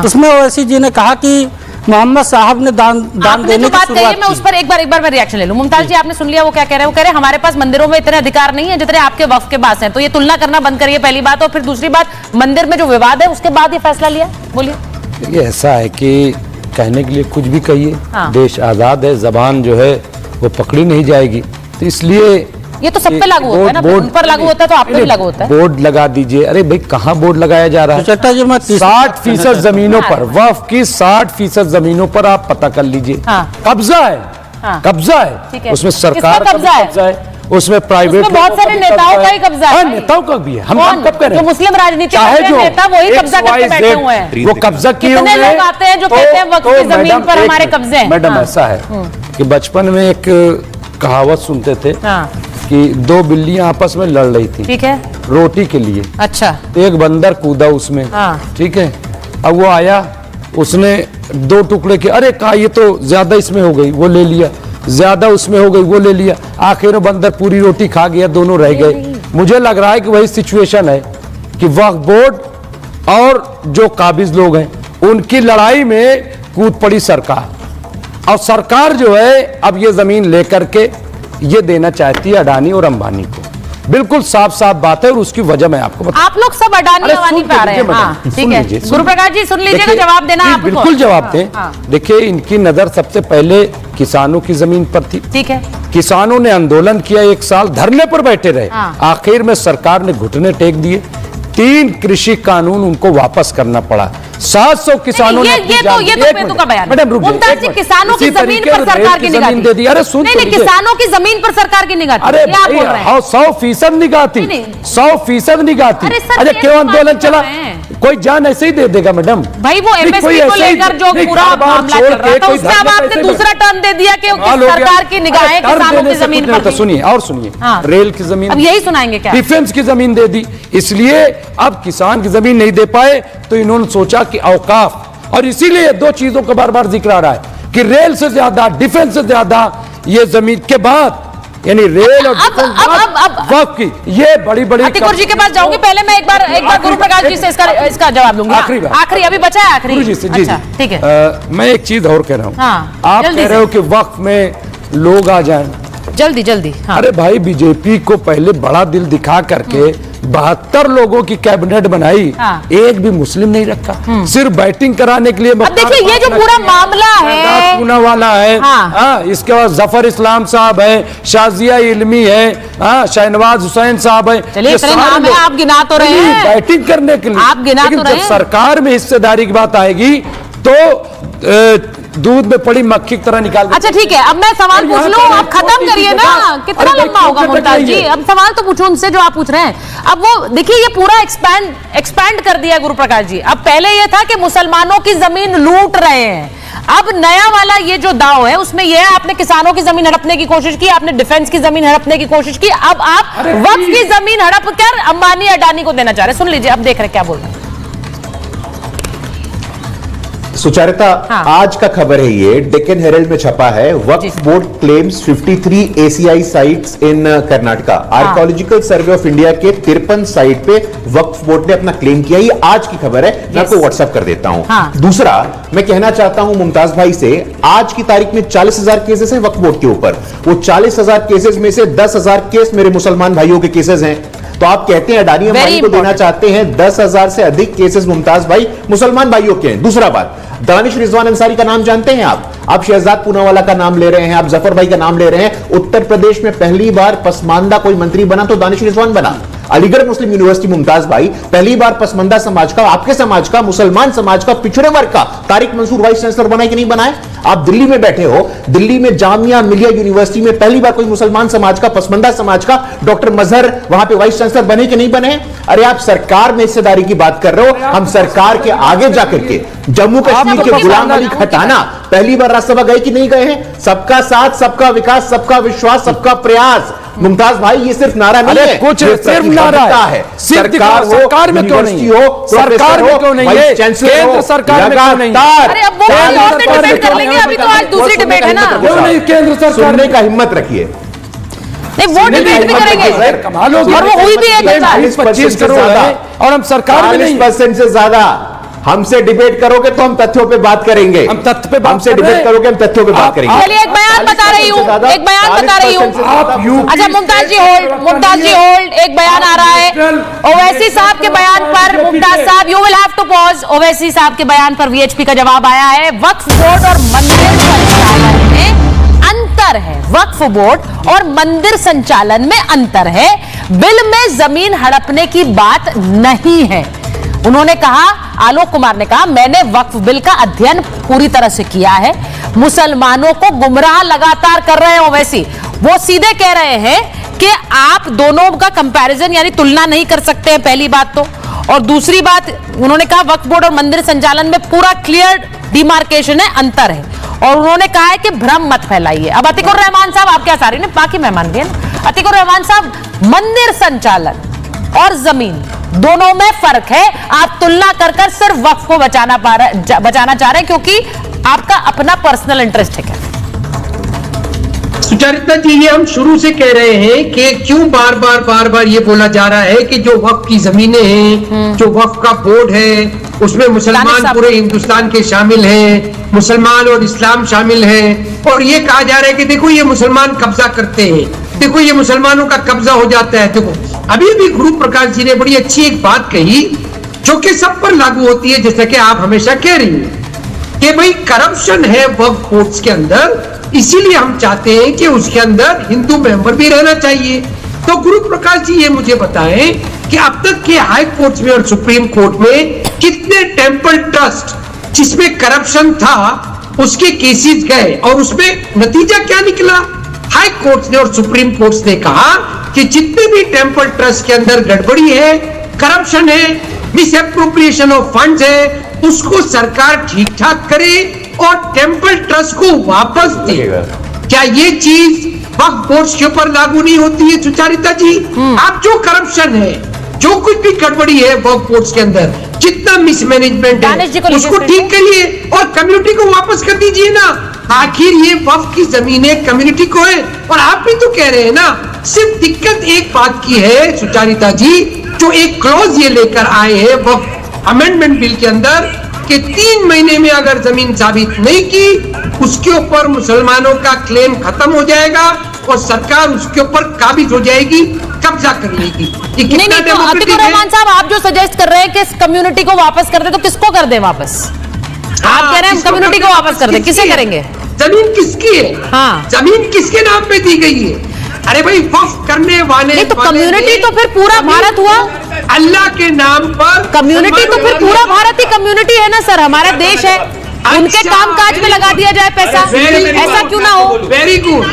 उसमें ओवैसी जी ने कहा कि मोहम्मद साहब ने दान देने की शुरुआत की। मैं उस पर एक बार मैं रिएक्शन ले लूं। मुमताज जी, आपने सुन लिया वो क्या कह रहे हैं? वो कह रहे हैं हमारे पास मंदिरों में इतने अधिकार नहीं है जितने आपके वक्फ के पास हैं। तो ये तुलना करना बंद करिए, पहली बात। और फिर दूसरी बात, मंदिर में जो विवाद है उसके बाद ये फैसला लिया, बोलिए। देखिए, ऐसा है कि कहने के लिए कुछ भी कहिए, देश आजाद है, जबान जो है वो पकड़ी नहीं जाएगी, तो इसलिए ये तो सब पे लागू होता है ना, उन पर लागू होता है तो आप पे भी लागू होता है। बोर्ड लगा दीजिए। अरे भाई, कहाँ बोर्ड लगाया जा रहा है? 60% जमीनों पर, वक्फ की 60% जमीनों पर आप पता कर लीजिए, कब्जा है, कब्जा है। उसमें सरकार का कब्जा है, उसमें प्राइवेट, बहुत सारे नेताओं का ही कब्जा है। नेताओं का भी है। हम कब करें? जो मुस्लिम राजनीति नेता वही कब्जा करके बैठे हुए हैं। वो कब्जा किए हुए लोग आते हैं जो कहते हैं वक्फ की जमीन पर हमारे कब्जे हैं। मैडम, ऐसा है कि बचपन में एक कहावत सुनते थे कि दो बिल्लियां आपस में लड़ रही थी, ठीक है, रोटी के लिए। अच्छा। एक बंदर कूदा उसमें, ठीक है, अब वो आया, उसने 2 टुकड़े के, अरे कहा ये तो ज्यादा इसमें हो गई, वो ले लिया, ज्यादा उसमें हो गई, वो ले लिया, आखिर में बंदर पूरी रोटी खा गया, दोनों रह गए। मुझे लग रहा है कि वही सिचुएशन है कि वक्फ बोर्ड और जो काबिज लोग हैं उनकी लड़ाई में कूद पड़ी सरकार, और सरकार जो है अब ये जमीन लेकर के ये देना चाहती है अडानी और अंबानी को। बिल्कुल साफ साफ बात है, और उसकी वजह मैं आपको बता। आप लोग सब अडानी अंबानी पे आ रहे हैं। ठीक है, गुरुप्रकाश जी सुन लीजिएगा, जवाब देना आपको। बिल्कुल जवाब दें। देखिए, इनकी नजर सबसे पहले किसानों की जमीन पर थी, ठीक है, किसानों ने आंदोलन किया, 1 साल धरने पर बैठे रहे, आखिर में सरकार ने घुटने टेक दिए, 3 कृषि कानून उनको वापस करना पड़ा, 700 किसानों ने मैडम मुमताज जी, किसानों की जमीन पर सरकार की निगाह दे दी। अरे सुन, नहीं, किसानों की जमीन पर सरकार की निगाह, अरे 100% निगाह थी, 100% निगाह थी। अरे क्यों आंदोलन चला? कोई जान ऐसे ही दे देगा मैडम? भाई वो एमएसपी को लेकर जो पूरा मामला चल रहा था, उसमें अब आपने दूसरा टर्न दे दिया कि सरकार की निगाहें किसानों की जमीन पर। सुनिए और सुनिए, रेल की जमीन, अब यही सुनाएंगे क्या? डिफेंस की जमीन दे दी, इसलिए अब किसान की जमीन नहीं दे पाए, तो इन्होंने सोचा कि औकाफ, और इसीलिए 2 चीजों का बार बार जिक्र आ रहा है कि रेल से ज्यादा, डिफेंस से ज्यादा, ये जमीन के बाद, यानी रेल और वक्फ की, ये बड़ी बड़ी। अतिकुर जी के पास जाऊंगी, पहले मैं एक बार गुरुप्रकाश जी से इसका जवाब लूंगी। आखिरी अभी बचा है, आखिरी जी, अच्छा, ठीक है। मैं एक चीज और कह रहा हूँ, आप कह रहे हो कि वक्फ में लोग आ जाएं, जल्दी। अरे भाई, बीजेपी को पहले बड़ा दिल दिखा करके 72 लोगों की कैबिनेट बनाई, एक भी मुस्लिम नहीं रखा, सिर्फ बैटिंग कराने के लिए। अब देखिए, ये जो पूरा मामला है पूना वाला है, इसके बाद जफर इस्लाम साहब है, शाजिया इल्मी है, शहनवाज हुसैन साहब है, आप गिना तो रहे हैं बैटिंग करने के लिए, आप गिना तो रहे हैं। जब सरकार में हिस्सेदारी की बात आएगी तो दूध में पड़ी मक्खी की तरह निकाल। अच्छा ठीक है, अब मैं सवाल पूछ लूं, आप खत्म करिए ना, कितना लंबा होगा मुमताज जी? अब सवाल तो पूछो उनसे जो आप पूछ रहे हैं। अब वो देखिए, ये पूरा एक्सपैंड कर दिया गुरुप्रकाश जी। अब पहले ये था कि मुसलमानों की जमीन लूट रहे हैं, अब नया वाला ये जो दाव है उसमें ये है, आपने किसानों की जमीन हड़पने की कोशिश की, आपने डिफेंस की जमीन हड़पने की कोशिश की, अब आप वक्फ की जमीन हड़प कर अंबानी अडानी को देना चाह रहे। सुन लीजिए, अब देख रहे क्या बोल रहे हैं। सुचारिता, आज का खबर है, ये डेक्कन हेरल्ड में छपा है। Waqf board claims 53 ACI sites in Karnataka. Archaeological survey of India के 53 साइट पे वक्फ बोर्ड ने अपना क्लेम किया। ये आज की खबर है, मैं आपको व्हाट्सएप कर देता हूं। दूसरा, मैं कहना चाहता हूं मुमताज भाई से, आज की तारीख में 40,000 केसेस हैं वक्फ बोर्ड के ऊपर। वो 40,000 केसेस में से 10,000 केस मेरे मुसलमान भाइयों के केसेस हैं। तो आप कहते हैं अडानी अंबानी को देना चाहते हैं, 10,000 से अधिक केसेस मुमताज भाई मुसलमान भाइयों के हैं। दूसरा बात, दानिश रिजवान अंसारी का नाम जानते हैं आप शहजाद पूनावाला का नाम ले रहे हैं, आप जफर भाई का नाम ले रहे हैं। उत्तर प्रदेश में पहली बार पसमानदा कोई मंत्री बना तो दानिश रिजवान बना। अलीगढ़ मुस्लिम यूनिवर्सिटी मुमताज भाई, पहली बार पसमानदा समाज का, आपके समाज का, मुसलमान समाज का, पिछड़े वर्ग का तारिक मंसूर वाइस चांसलर बनाए कि नहीं बनाए? आप दिल्ली में बैठे हो, दिल्ली में जामिया मिलिया यूनिवर्सिटी में पहली बार कोई मुसलमान समाज का, पसमानदा समाज का डॉक्टर मजहर वहां पे वाइस चांसलर बने कि नहीं बने? अरे आप सरकार में हिस्सेदारी की बात कर रहे हो, हम सरकार के आगे जाकर के जम्मू कश्मीर के गुलाम अली खटाना पहली बार राज्यसभा गए कि नहीं गए हैं? सबका साथ, सबका विकास, सबका विश्वास, सबका प्रयास, मुमताज भाई, ये सिर्फ नारा नहीं है, कुछ ये सिर्फ नारा है। सरकार में क्यों नहीं है? सरकार में क्यों नहीं है? केंद्र सरकार में क्यों नहीं है? अरे अब वो कोई और से डिबेट कर लेंगे, अभी तो आज दूसरी डिबेट है ना। क्यों नहीं केंद्र सरकार? सुनने का हिम्मत रखिए। नहीं, वो डिबेट भी करेंगे कमाल होगी। और वो हुई भी है 25 करोड़ है और हम सरकार में नहीं। 40% से ज्यादा हमसे डिबेट करोगे तो हम तथ्यों पे बात करेंगे। हम तथ्य पे बात हमसे डिबेट करोगे, हम तथ्यों पे बात करेंगे। चलिए एक बयान बता रही हूँ, एक बयान बता रही हूँ। अच्छा मुमताज जी होल्ड, एक बयान आ रहा है ओवैसी साहब के बयान पर। Mumtaz sahab, you will have to pause. Owaisi sahab के बयान पर वीएचपी का जवाब आया है। वक्फ बोर्ड और मंदिर संचालन में अंतर है। वक्फ बोर्ड और मंदिर संचालन में अंतर है। बिल में जमीन हड़पने की बात नहीं है। उन्होंने कहा, आलोक कुमार ने कहा, मैंने वक्फ बिल का अध्ययन पूरी तरह से किया है। मुसलमानों को गुमराह लगातार कर रहे हैं ओवैसी। वो सीधे कह रहे हैं कि आप दोनों का कंपैरिजन यानी तुलना नहीं कर सकते हैं, पहली बात तो। और दूसरी बात, उन्होंने कहा वक्फ बोर्ड और मंदिर संचालन में पूरा क्लियर डिमार्केशन है, अंतर है। और उन्होंने कहा है कि भ्रम मत फैलाइए। अब अतीकुर रहमान साहब, आपके सारी ने बाकी मेहमान भी है ना, अतीकुर रहमान साहब, मंदिर संचालन और जमीन दोनों में फर्क है। आप तुलना कर सिर्फ वक्फ को बचाना चाह रहे हैं क्योंकि आपका अपना पर्सनल इंटरेस्ट है क्या? सुचरिता जी, ये हम शुरू से कह रहे हैं कि क्यों बार बार ये बोला जा रहा है कि जो वक्फ की जमीनें हैं, जो वक्फ का बोर्ड है, उसमें मुसलमान पूरे हिंदुस्तान के शामिल हैं, मुसलमान और इस्लाम शामिल हैं। और ये कहा जा रहा है कि देखो ये मुसलमान कब्जा करते हैं, देखो ये मुसलमानों का कब्जा हो जाता है। देखो अभी गुरु प्रकाश जी ने बड़ी अच्छी एक बात कही जो कि सब पर लागू होती है, जैसा कि आप हमेशा कह रही हैं कि भाई करप्शन है वक्फ बोर्ड के अंदर, इसीलिए हम चाहते हैं कि उसके अंदर हिंदू मेंबर भी रहना चाहिए। तो गुरु प्रकाश जी ये मुझे बताएं कि अब तक के हाई कोर्ट में और सुप्रीम कोर्ट में कितने टेंपल ट्रस्ट जिसमें करप्शन था उसके केसेस गए और उसमें नतीजा क्या निकला? हाई कोर्ट ने और सुप्रीम कोर्ट ने कहा कि जितने भी टेंपल ट्रस्ट के अंदर गड़बड़ी है, करप्शन है, मिस एप्रोप्रिएशन ऑफ फंड्स है, उसको सरकार ठीक ठाक करे और टेंपल ट्रस्ट को वापस दे। क्या ये चीज वक्फ बोर्ड के ऊपर लागू नहीं होती है सुचारिता जी? आप जो करप्शन है, जो कुछ भी गड़बड़ी है वक्फ बोर्ड के अंदर, जितना मिसमैनेजमेंट है, उसको ठीक करिए और कम्युनिटी को वापस कर दीजिए ना। आखिर ये वक्फ की जमीनें कम्युनिटी को है। और आप भी तो कह रहे हैं ना, सिर्फ दिक्कत एक बात की है सुचारिता जी, जो एक क्लॉज ये लेकर आए हैं वक्फ अमेंडमेंट बिल के अंदर कि 3 महीने में अगर जमीन साबित नहीं की, उसके ऊपर मुसलमानों का क्लेम खत्म हो जाएगा और सरकार उसके ऊपर काबिज हो जाएगी, कब्जा कर लेगी। ये कितना डेमोक्रेटिक है? रहमान साहब, आप जो सजेस्ट कर रहे हैं कि इस कम्युनिटी को वापस कर दे, तो किसको कर दे वापस? आप कह रहे हैं कम्युनिटी को वापस कर दे, किसे करेंगे? जमीन किसकी है? हाँ, जमीन किसके नाम पे दी गई है? अरे भाई वक्फ करने वाले नहीं तो कम्युनिटी तो फिर पूरा भारत हुआ। अल्लाह के नाम पर कम्युनिटी तो फिर पूरा भारत ही कम्युनिटी है ना सर, हमारा देश है। उनके काम काज में लगा दिया जाए पैसा, ऐसा क्यों ना हो? Very good,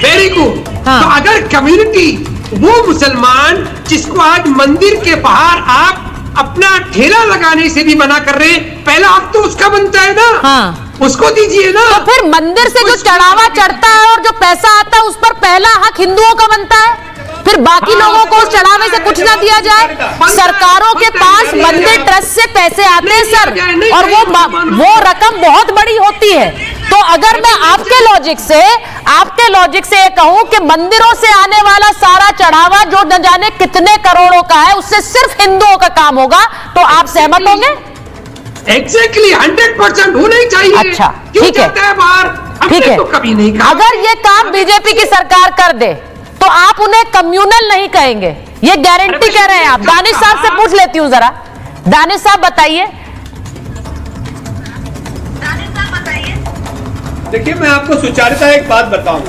very good. तो अगर कम्युनिटी वो मुसलमान जिसको आज मंदिर के बाहर आप अपना ठेला लगाने से भी मना कर रहे हैं, पहला हक तो उसका बनता है ना। हाँ, उसको दीजिए ना। तो फिर मंदिर से जो चढ़ावा चढ़ता है और जो पैसा आता है उस पर पहला हक हिंदुओं का बनता है। फिर बाकी लोगों को उस चढ़ावे से कुछ ना दिया जाए। सरकारों के पास मंदिर ट्रस्ट से पैसे आते हैं सर, और वो रकम बहुत बड़ी होती है। तो अगर मैं आपके लॉजिक से ये कहूं कि मंदिरों से आने वाला सारा चढ़ावा जो न जाने कितने करोड़ों का है, उससे सिर्फ हिंदुओं का काम होगा, तो आप सहमत होंगे? एग्जैक्टली 100% होना ही चाहिए। अच्छा, ठीक है, ठीक है। तो कभी नहीं कहा। अगर ये काम बीजेपी की सरकार कर दे तो आप उन्हें कम्युनल नहीं कहेंगे, ये गारंटी कह रहे हैं आप? दानिश साहब से पूछ लेती हूं जरा, दानिश साहब बताइए। देखिए, मैं आपको सुचारिता एक बात बताऊं,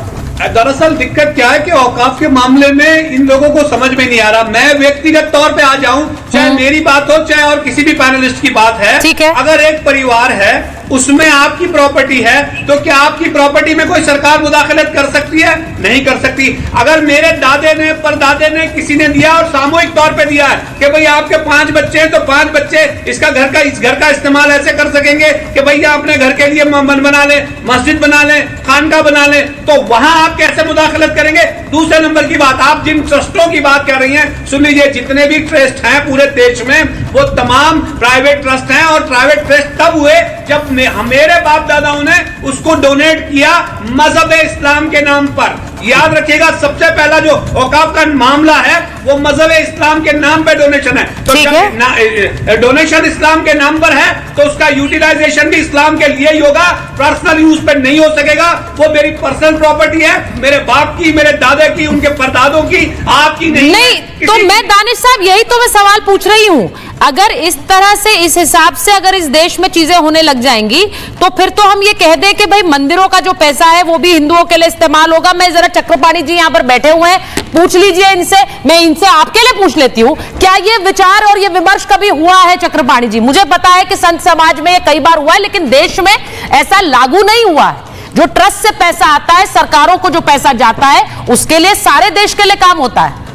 दरअसल दिक्कत क्या है कि औकाफ के मामले में इन लोगों को समझ में नहीं आ रहा। मैं व्यक्तिगत तौर पे आ जाऊं, चाहे मेरी बात हो चाहे और किसी भी पैनलिस्ट की बात है, ठीक है। अगर एक परिवार है उसमें आपकी प्रॉपर्टी है, तो क्या आपकी प्रॉपर्टी में कोई सरकार मुदाखलत कर सकती है? नहीं कर सकती। अगर मेरे दादे ने, परदादे ने, किसी ने दिया और सामूहिक तौर पे दिया है कि भाई आपके 5 बच्चे हैं तो 5 बच्चे इस घर का इस्तेमाल ऐसे कर सकेंगे कि भैया अपने घर के लिए मन बना ले, मस्जिद बना ले, खानका बना ले, तो वहां आप कैसे मुदाखलत करेंगे? दूसरे नंबर की बात, आप जिन ट्रस्टों की बात कर रही हैं, सुन लीजिए, जितने भी ट्रस्ट हैं पूरे देश में वो तमाम प्राइवेट ट्रस्ट हैं, और प्राइवेट ट्रस्ट तब हुए जब मेरे बाप दादाओं ने उसको डोनेट किया मजहब इस्लाम के नाम पर। याद रखिएगा, सबसे पहला जो औकाफ का मामला है वो मजहब इस्लाम के नाम पे डोनेशन है। तो डोनेशन इस्लाम के नाम पर है तो उसका यूटिलाइजेशन भी इस्लाम के लिए ही होगा, पर्सनल यूज पे नहीं हो सकेगा। वो मेरी पर्सनल प्रॉपर्टी है, मेरे बाप की, मेरे दादा की, उनके परदादों की, आपकी नहीं। तो मैं दानिश साहब यही तो मैं सवाल पूछ रही हूं, अगर इस तरह से, इस हिसाब से अगर इस देश में चीजें होने लग जाएंगी तो फिर तो हम ये कह दें कि भाई मंदिरों का जो पैसा है वो भी हिंदुओं के लिए इस्तेमाल होगा। मैं जरा चक्रपाणी जी यहाँ पर बैठे हुए हैं, पूछ लीजिए इनसे, मैं इनसे आपके लिए पूछ लेती हूँ, क्या ये विचार और ये विमर्श कभी हुआ है चक्रपाणी जी? मुझे पता है कि संत समाज में ये कई बार हुआ है, लेकिन देश में ऐसा लागू नहीं हुआ है। जो ट्रस्ट से पैसा आता है, सरकारों को जो पैसा जाता है, उसके लिए सारे देश के लिए काम होता है।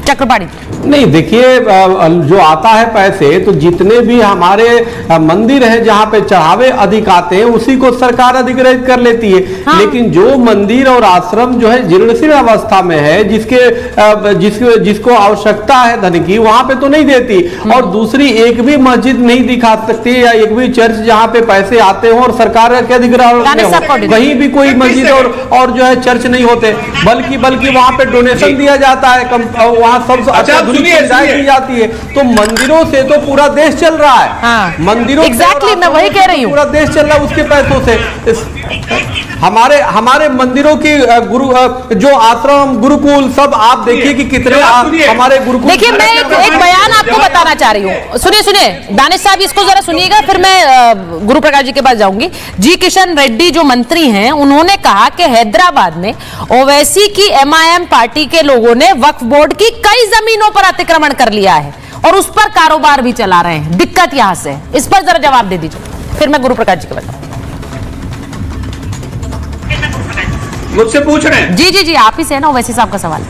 चक्रपाणी नहीं, देखिए, जो आता है पैसे तो जितने भी हमारे मंदिर हैं जहां पे चढ़ावे अधिक आते हैं उसी को सरकार अधिग्रहित कर लेती है। हाँ। लेकिन जो मंदिर और आश्रम जो है जीर्णशीर्ण अवस्था में है, जिसको आवश्यकता है धन की, वहां पे तो नहीं देती। और दूसरी, एक भी मस्जिद नहीं दिखा सकती या एक भी चर्च जहां पे पैसे आते हो और सरकार के अधिग्रहण में हो, कहीं भी कोई मस्जिद और जो है चर्च नहीं होते, बल्कि वहां पे डोनेशन दिया जाता है, वहां सब की जाती है। तो मंदिरों से तो पूरा देश चल रहा है। हाँ। मंदिरों एग्जैक्टली मैं वही कह रही हूँ, पूरा देश चल रहा है उसके पैसों से। हमारे मंदिरों की जो आश्रम, गुरुकुल, सब आप देखिए कि कितने हमारे गुरुकुल। देखिए, मैं एक बयान आपको बताना चाह रही हूँ, सुनिए दानिश साहब, इसको जरा सुनिएगा, फिर मैं गुरु प्रकाश जी के पास जाऊंगी। जी किशन रेड्डी जो मंत्री हैं, उन्होंने कहा कि हैदराबाद में ओवैसी की MIM पार्टी के लोगों ने वक्फ बोर्ड की कई जमीनों पर अतिक्रमण कर लिया है और उस पर कारोबार भी चला रहे हैं। दिक्कत यहां से, इस पर जरा जवाब दे दीजिए, फिर मैं गुरु प्रकाश जी के बताऊं। मुझसे पूछ रहे हैं? जी, आप ही से है ना ओवैसी साहब का सवाल।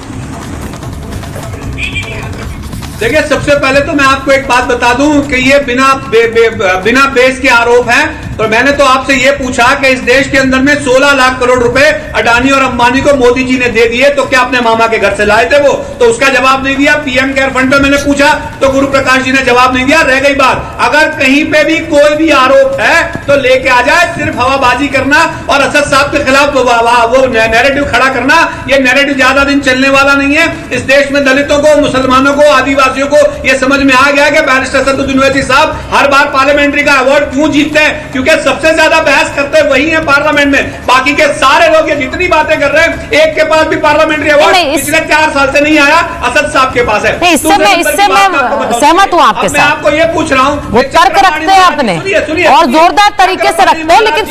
देखिए, सबसे पहले तो मैं आपको एक बात बता दूं कि ये बिना बेस के आरोप हैं। तो मैंने तो आपसे ये पूछा कि इस देश के अंदर में 16 लाख करोड़ रुपए अडानी और अंबानी को मोदी जी ने दे दिए, तो क्या अपने मामा के घर से लाए थे वो? तो उसका जवाब नहीं दिया। PM केयर फंड पे मैंने पूछा तो गुरु प्रकाश जी ने जवाब नहीं दिया। रह गई बात, अगर कहीं पे भी कोई भी आरोप है तो लेके आ जाए। सिर्फ हवाबाजी करना और असद साहब के खिलाफ वो नैरेटिव खड़ा करना, ये नैरेटिव ज्यादा दिन चलने वाला नहीं है। इस देश में दलितों को, मुसलमानों को, आदिवासियों को ये समझ में आ गया कि बैरिस्टर असदुद्दीन ओवैसी साहब हर बार पार्लियामेंट्री का अवार्ड क्यों जीतते हैं, क्योंकि सबसे ज्यादा बहस करते वही है पार्लियामेंट में। बाकी के सारे लोग ये जितनी बातें कर रहे हैं, एक के पास भी पार्लियामेंट्री अवार्ड पिछले 4 साल से नहीं आया, असद साहब के पास है। इससे मैं सहमत हूं आपके साथ। मैं आपको ये पूछ रहा हूं, वो तर्क रखते हैं अपने और जोरदार तरीके से रखते हैं, लेकिन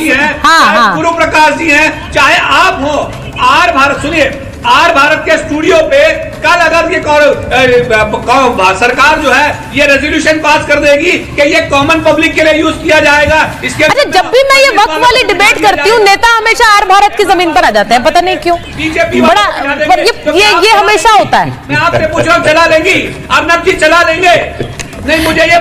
हाँ, गुरु प्रकाश जी हैं, चाहे आप हो, आर भारत, सुनिए, आर भारत के स्टूडियो पे कल अगर ये सरकार जो है ये रेजोल्यूशन पास कर देगी कि ये कॉमन पब्लिक के लिए यूज किया जाएगा, इसके अच्छा, जब भी मैं ये वक्त वाली डिबेट करती हूँ, नेता हमेशा आर भारत की जमीन पर आ जाते हैं, पता नहीं क्यों। बड़ा ये हमेशा होता है। मैं आपसे पूछ रहा हूँ, चला लेंगी अर्नब जी, चला लेंगे? नहीं, मुझे ये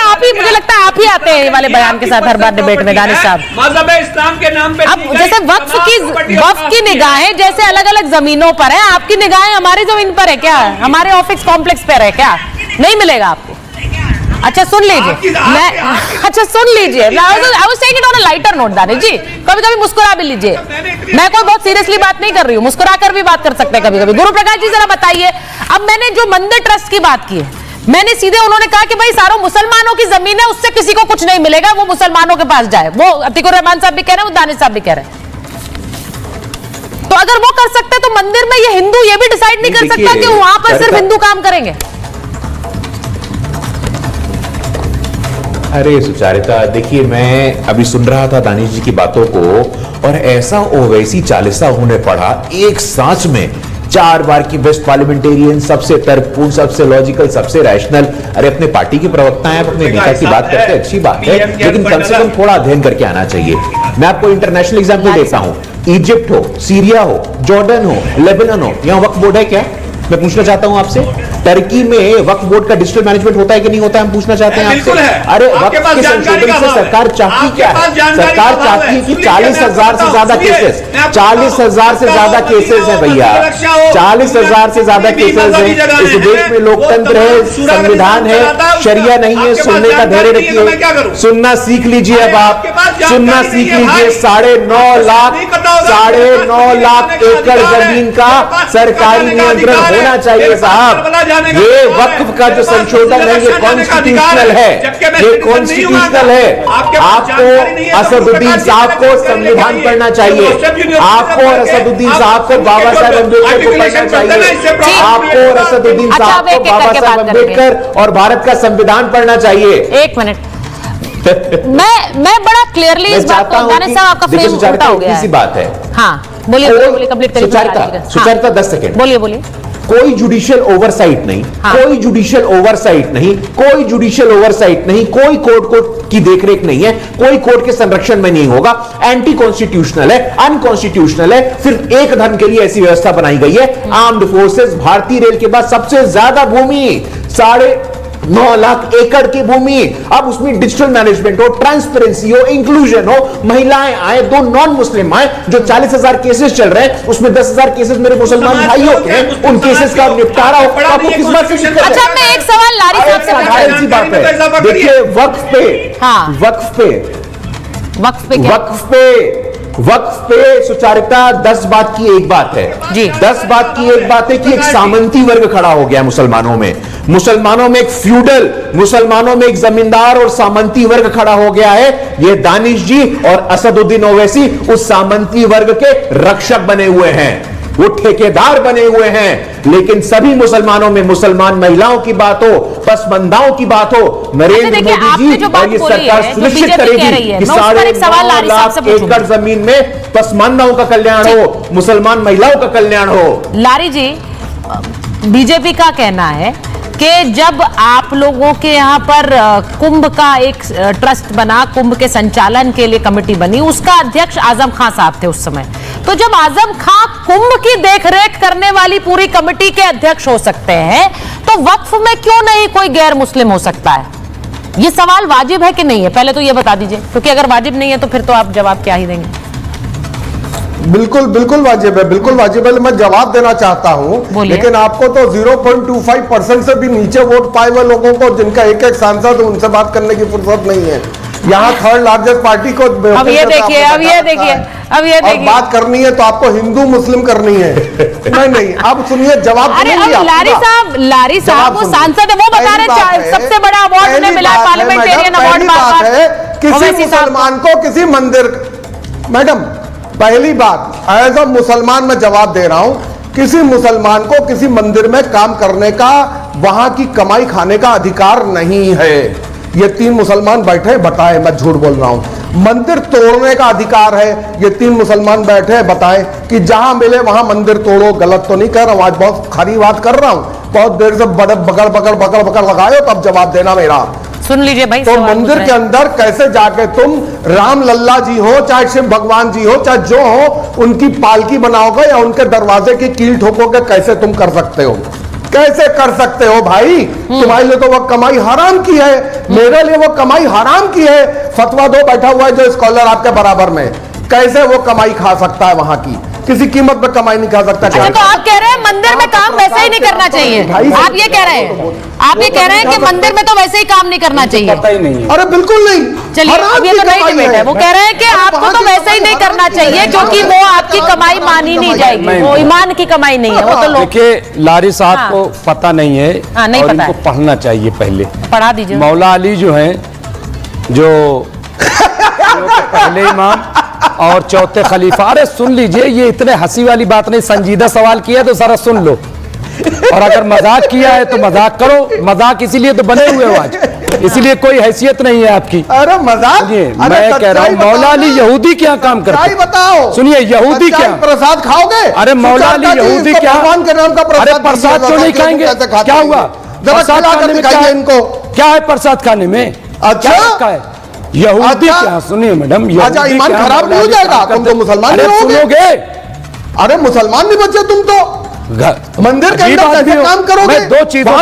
आप ही, मुझे लगता है आप ही आते हैं ये वाले बयान के साथ हर बार डिबेट में, दानिश साहब। मजहब इस्लाम के नाम पे अब जैसे वक्फ की निगाहें जैसे अलग अलग जमीनों पर है, आपकी निगाहें हमारी जमीन पर है क्या? हमारे ऑफिस कॉम्प्लेक्स पर है क्या? नहीं मिलेगा आपको। अच्छा, सुन लीजिए, सुन लीजिए, I was saying it on a lighter note Danish ji, कभी कभी मुस्कुरा भी लीजिए। मैं कोई बहुत सीरियसली बात नहीं कर रही हूँ, मुस्कुरा कर भी बात कर सकते हैं कभी कभी। गुरु प्रकाश जी जरा बताइए, अब मैंने जो मंदिर ट्रस्ट की बात की है, मैंने सीधे, उन्होंने कहा कि भाई सारों मुसलमानों की जमीन है, उससे किसी को कुछ नहीं मिलेगा, वो मुसलमानों के पास जाए। वो अतीकुर रहमान साहब भी कह रहे हैं, वो दानिश साहब भी कह रहे हैं। तो अगर वो कर सकते तो मंदिर में ये हिंदू ये भी डिसाइड नहीं कर सकता कि वहां पर सिर्फ हिंदू काम करेंगे। अरे सुचारिता, देखिए, मैं अभी सुन रहा था दानिश जी की बातों को, और ऐसा ओवैसी चालीसा होने पड़ा, एक सांस में 4 बार की बेस्ट पार्लियामेंटेरियन, सबसे तर्कपूर्ण, सबसे लॉजिकल, सबसे रैशनल। अरे अपने पार्टी के प्रवक्ता हैं, अपने नेता की बात करते हैं, अच्छी बात है, लेकिन कम से कम थोड़ा अध्ययन करके आना चाहिए। मैं आपको इंटरनेशनल एग्जाम्पल देता हूं, इजिप्ट हो, सीरिया हो, जॉर्डन हो, लेबनान हो, यहां वक्फ बोर्ड है क्या? मैं पूछना चाहता हूं आपसे। टर्की में वक्फ बोर्ड का डिजिटल मैनेजमेंट होता है कि नहीं होता है? हम पूछना चाहते हैं आपसे। अरे वक्फ के संशोधन से सरकार चाहती क्या है? सरकार चाहती है कि 40,000 से ज्यादा केसेस, 40,000 से ज्यादा केसेस है भैया, 40,000 से ज्यादा केसेस है। इस देश में लोकतंत्र है, संविधान है, शरिया नहीं है। सुनने का धैर्य रखिए, सुनना सीख लीजिए। अब आप सुनना सीख लीजिए। 9.5 लाख एकड़ जमीन का सरकारी नियंत्रण होना चाहिए साहब। ये वक्फ का जो संशोधन है ये कॉन्स्टिट्यूशनल है, ये कॉन्स्टिट्यूशनल है। आपको असदुद्दीन साहब को संविधान पढ़ना चाहिए, आपको और असदुद्दीन साहब को बाबा साहब अम्बेडकर को पढ़ना चाहिए, आपको और असदुद्दीन साहब को बाबा साहब अम्बेडकर और भारत का संविधान पढ़ना चाहिए। एक मिनट, मैं बड़ा क्लियरली इस बात को साहब आपका फ्रेम उल्टा हो गया है। बात है। हाँ बोलिए, कंप्लीट करिए। सुचारिता 10 सेकंड। बोलिए। कोई जुडिशियल ओवरसाइट नहीं, कोई जुडिशियल ओवरसाइट नहीं, कोई जुडिशियल ओवरसाइट नहीं, कोई कोर्ट की देखरेख नहीं है, कोई कोर्ट के संरक्षण में नहीं होगा। एंटी कॉन्स्टिट्यूशनल है, अनकॉन्स्टिट्यूशनल है। सिर्फ एक धर्म के लिए ऐसी व्यवस्था बनाई गई है। आर्म्ड फोर्सेस, भारतीय रेल के बाद सबसे ज्यादा भूमि, 9.5 लाख एकड़ की भूमि। अब उसमें डिजिटल मैनेजमेंट हो, ट्रांसपेरेंसी हो, इंक्लूजन हो, महिलाएं आए, 2 नॉन मुस्लिम आए। जो 40,000 केसेस चल रहे हैं उसमें 10,000 केसेस मेरे मुसलमान भाइयों के हैं, उन केसेस का निपटारा हो। आपको किस बात से दिक्कत है? अच्छा, मैं एक सवाल लारी साहब से पूछूं। सी बात है, देखिए वक्फ पे सुचारिता 10 बात की एक बात है जी। 10 बात की एक बात है कि एक सामंती वर्ग खड़ा हो गया मुसलमानों में एक फ्यूडल, मुसलमानों में एक जमींदार और सामंती वर्ग खड़ा हो गया है। ये दानिश जी और असदुद्दीन ओवैसी उस सामंती वर्ग के रक्षक बने हुए हैं, वो ठेकेदार बने हुए हैं। लेकिन सभी मुसलमानों में मुसलमान महिलाओं की बात हो, पसमंदाओं की बात हो, नरेंद्र मोदी जी और ये सरकार सुनिश्चित करेगी कि 9.5 लाख एकड़ जमीन में पसमंदाओं का कल्याण हो, मुसलमान महिलाओं का कल्याण हो। लारी जी, बीजेपी का कहना है कि जब आप लोगों के यहाँ पर कुंभ का एक ट्रस्ट बना, कुंभ के संचालन के लिए कमेटी बनी, उसका अध्यक्ष आजम खान साहब थे उस समय। तो जब आजम खान कुंभ की देखरेख करने वाली पूरी कमेटी के अध्यक्ष हो सकते हैं, तो वक्फ में क्यों नहीं कोई गैर मुस्लिम हो सकता है? ये सवाल वाजिब है कि नहीं है? पहले तो ये बता दीजिए, क्योंकि अगर वाजिब नहीं है तो फिर तो आप जवाब क्या ही देंगे। बिल्कुल वाजिब है, बिल्कुल वाजिब है। मैं जवाब देना चाहता हूं, लेकिन आपको तो 0.25% से भी नीचे वोट पाए हुए लोगों को, जिनका एक सांसद, उनसे बात करने की फुर्सत नहीं है। यहाँ 3rd लार्जेस्ट पार्टी को अब ये देखिए बात करनी है तो आपको हिंदू मुस्लिम करनी है। नहीं, अब सुनिए जवाब। लारी साहब वो सांसद है, वो बता रहे सबसे बड़ा अवार्ड उन्हें मिला, पार्लियामेंटेरियन अवार्ड। किसी मुसलमान को किसी मंदिर, मैडम पहली बात, एज अ मुसलमान मैं जवाब दे रहा हूं, किसी मुसलमान को किसी मंदिर में काम करने का, वहां की कमाई खाने का अधिकार नहीं है। ये 3 मुसलमान बैठे बताए, मैं झूठ बोल रहा हूं। मंदिर तोड़ने का अधिकार है, ये 3 मुसलमान बैठे बताए कि जहां मिले वहां मंदिर तोड़ो। गलत तो नहीं कह रहा हूं, आज बहुत खरी बात कर रहा हूं। बहुत देर से बकड़ लगाए तब जवाब देना मेरा। सुन लीजिए भाई। तो मंदिर के अंदर कैसे जाके तुम राम लल्ला जी हो, चाहे शिव भगवान जी हो, चाहे जो हो, उनकी पालकी बनाओगे या उनके दरवाजे की कील ठोकोगे? कैसे तुम कर सकते हो? कैसे कर सकते हो भाई? तुम्हारे लिए तो वो कमाई हराम की है, मेरे लिए वो कमाई हराम की है। फतवा दो, बैठा हुआ है जो स्कॉलर आपके बराबर में, कैसे वो कमाई खा सकता है? वहां की किसी कीमत पे कमाई नहीं खा सकता। अच्छा, तो आप कह रहे हैं मंदिर में काम वैसे ही नहीं करना चाहिए? आप ये कह रहे हैं कि मंदिर में तो वैसे ही काम नहीं करना चाहिए? पता ही नहीं। अरे बिल्कुल नहीं। चलिए, अब ये तो नहीं डिबेट है। वो कह रहे हैं कि आपको तो वैसे ही नहीं करना चाहिए क्योंकि वो आपकी कमाई मानी नहीं जाएगी, वो ईमान की कमाई नहीं है। वो तो लोग, देखिए लारी साहब को पता नहीं है, नहीं और पता इनको पढ़ना चाहिए। पहले पढ़ा दीजिए। मौला अली जो है, जो पहले इमाम और चौथे खलीफा। अरे सुन लीजिए, ये इतने हंसी वाली बात नहीं, संजीदा सवाल किया तो सारा सुन लो, और अगर मजाक किया है तो मजाक करो। मजाक इसीलिए तो बने हुए हो आज। इसलिए कोई हैसियत नहीं है आपकी। अरे मजाक, सुनिए, मैं कह रहा हूँ मौला अली यहूदी क्या काम करते? बताओ। सुनिए, यहूदी क्या प्रसाद खाओगे? अरे मौला अली यहूदी क्या? भगवान के नाम का प्रसाद। अरे प्रसाद क्यों नहीं खाएंगे? क्या हुआ? प्रसाद खाने में क्या इनको क्या है? प्रसाद खाने में अच्छा है यहूदी क्या? सुनिए मैडम, अच्छा ईमान खराब नहीं हो जाएगा? तुम तो मुसलमान नहीं सुनोगे? अरे मुसलमान नहीं बचे तुम तो। मंदिर के अंदर कैसे काम करोगे? मैं दो चीजों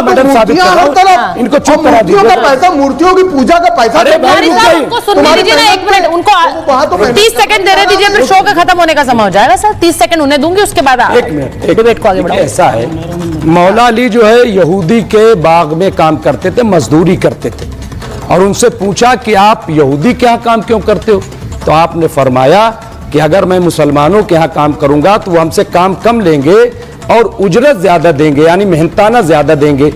इनको चुप करा दीजिए। मूर्तियों का पैसा, मूर्तियों की पूजा का पैसा। अरे उनको सुनने दीजिए ना, 1 मिनट उनको 30 सेकंड दे दीजिए, फिर शो का खत्म होने का समय हो जाएगा सर। 30 सेकंड उन्हें दूंगी, उसके बाद 1 मिनट डिबेट को आगे बढ़ाओ। ऐसा है, मौला अली जो है यहूदी के बाग में काम करते थे, मजदूरी करते थे, और उनसे पूछा कि आप यहूदी के यहाँ काम क्यों करते हो? तो आपने फरमाया कि अगर मैं मुसलमानों के यहाँ काम करूंगा तो वो हमसे काम कम लेंगे और उजरत ज्यादा देंगे, यानी मेहनताना ज्यादा देंगे।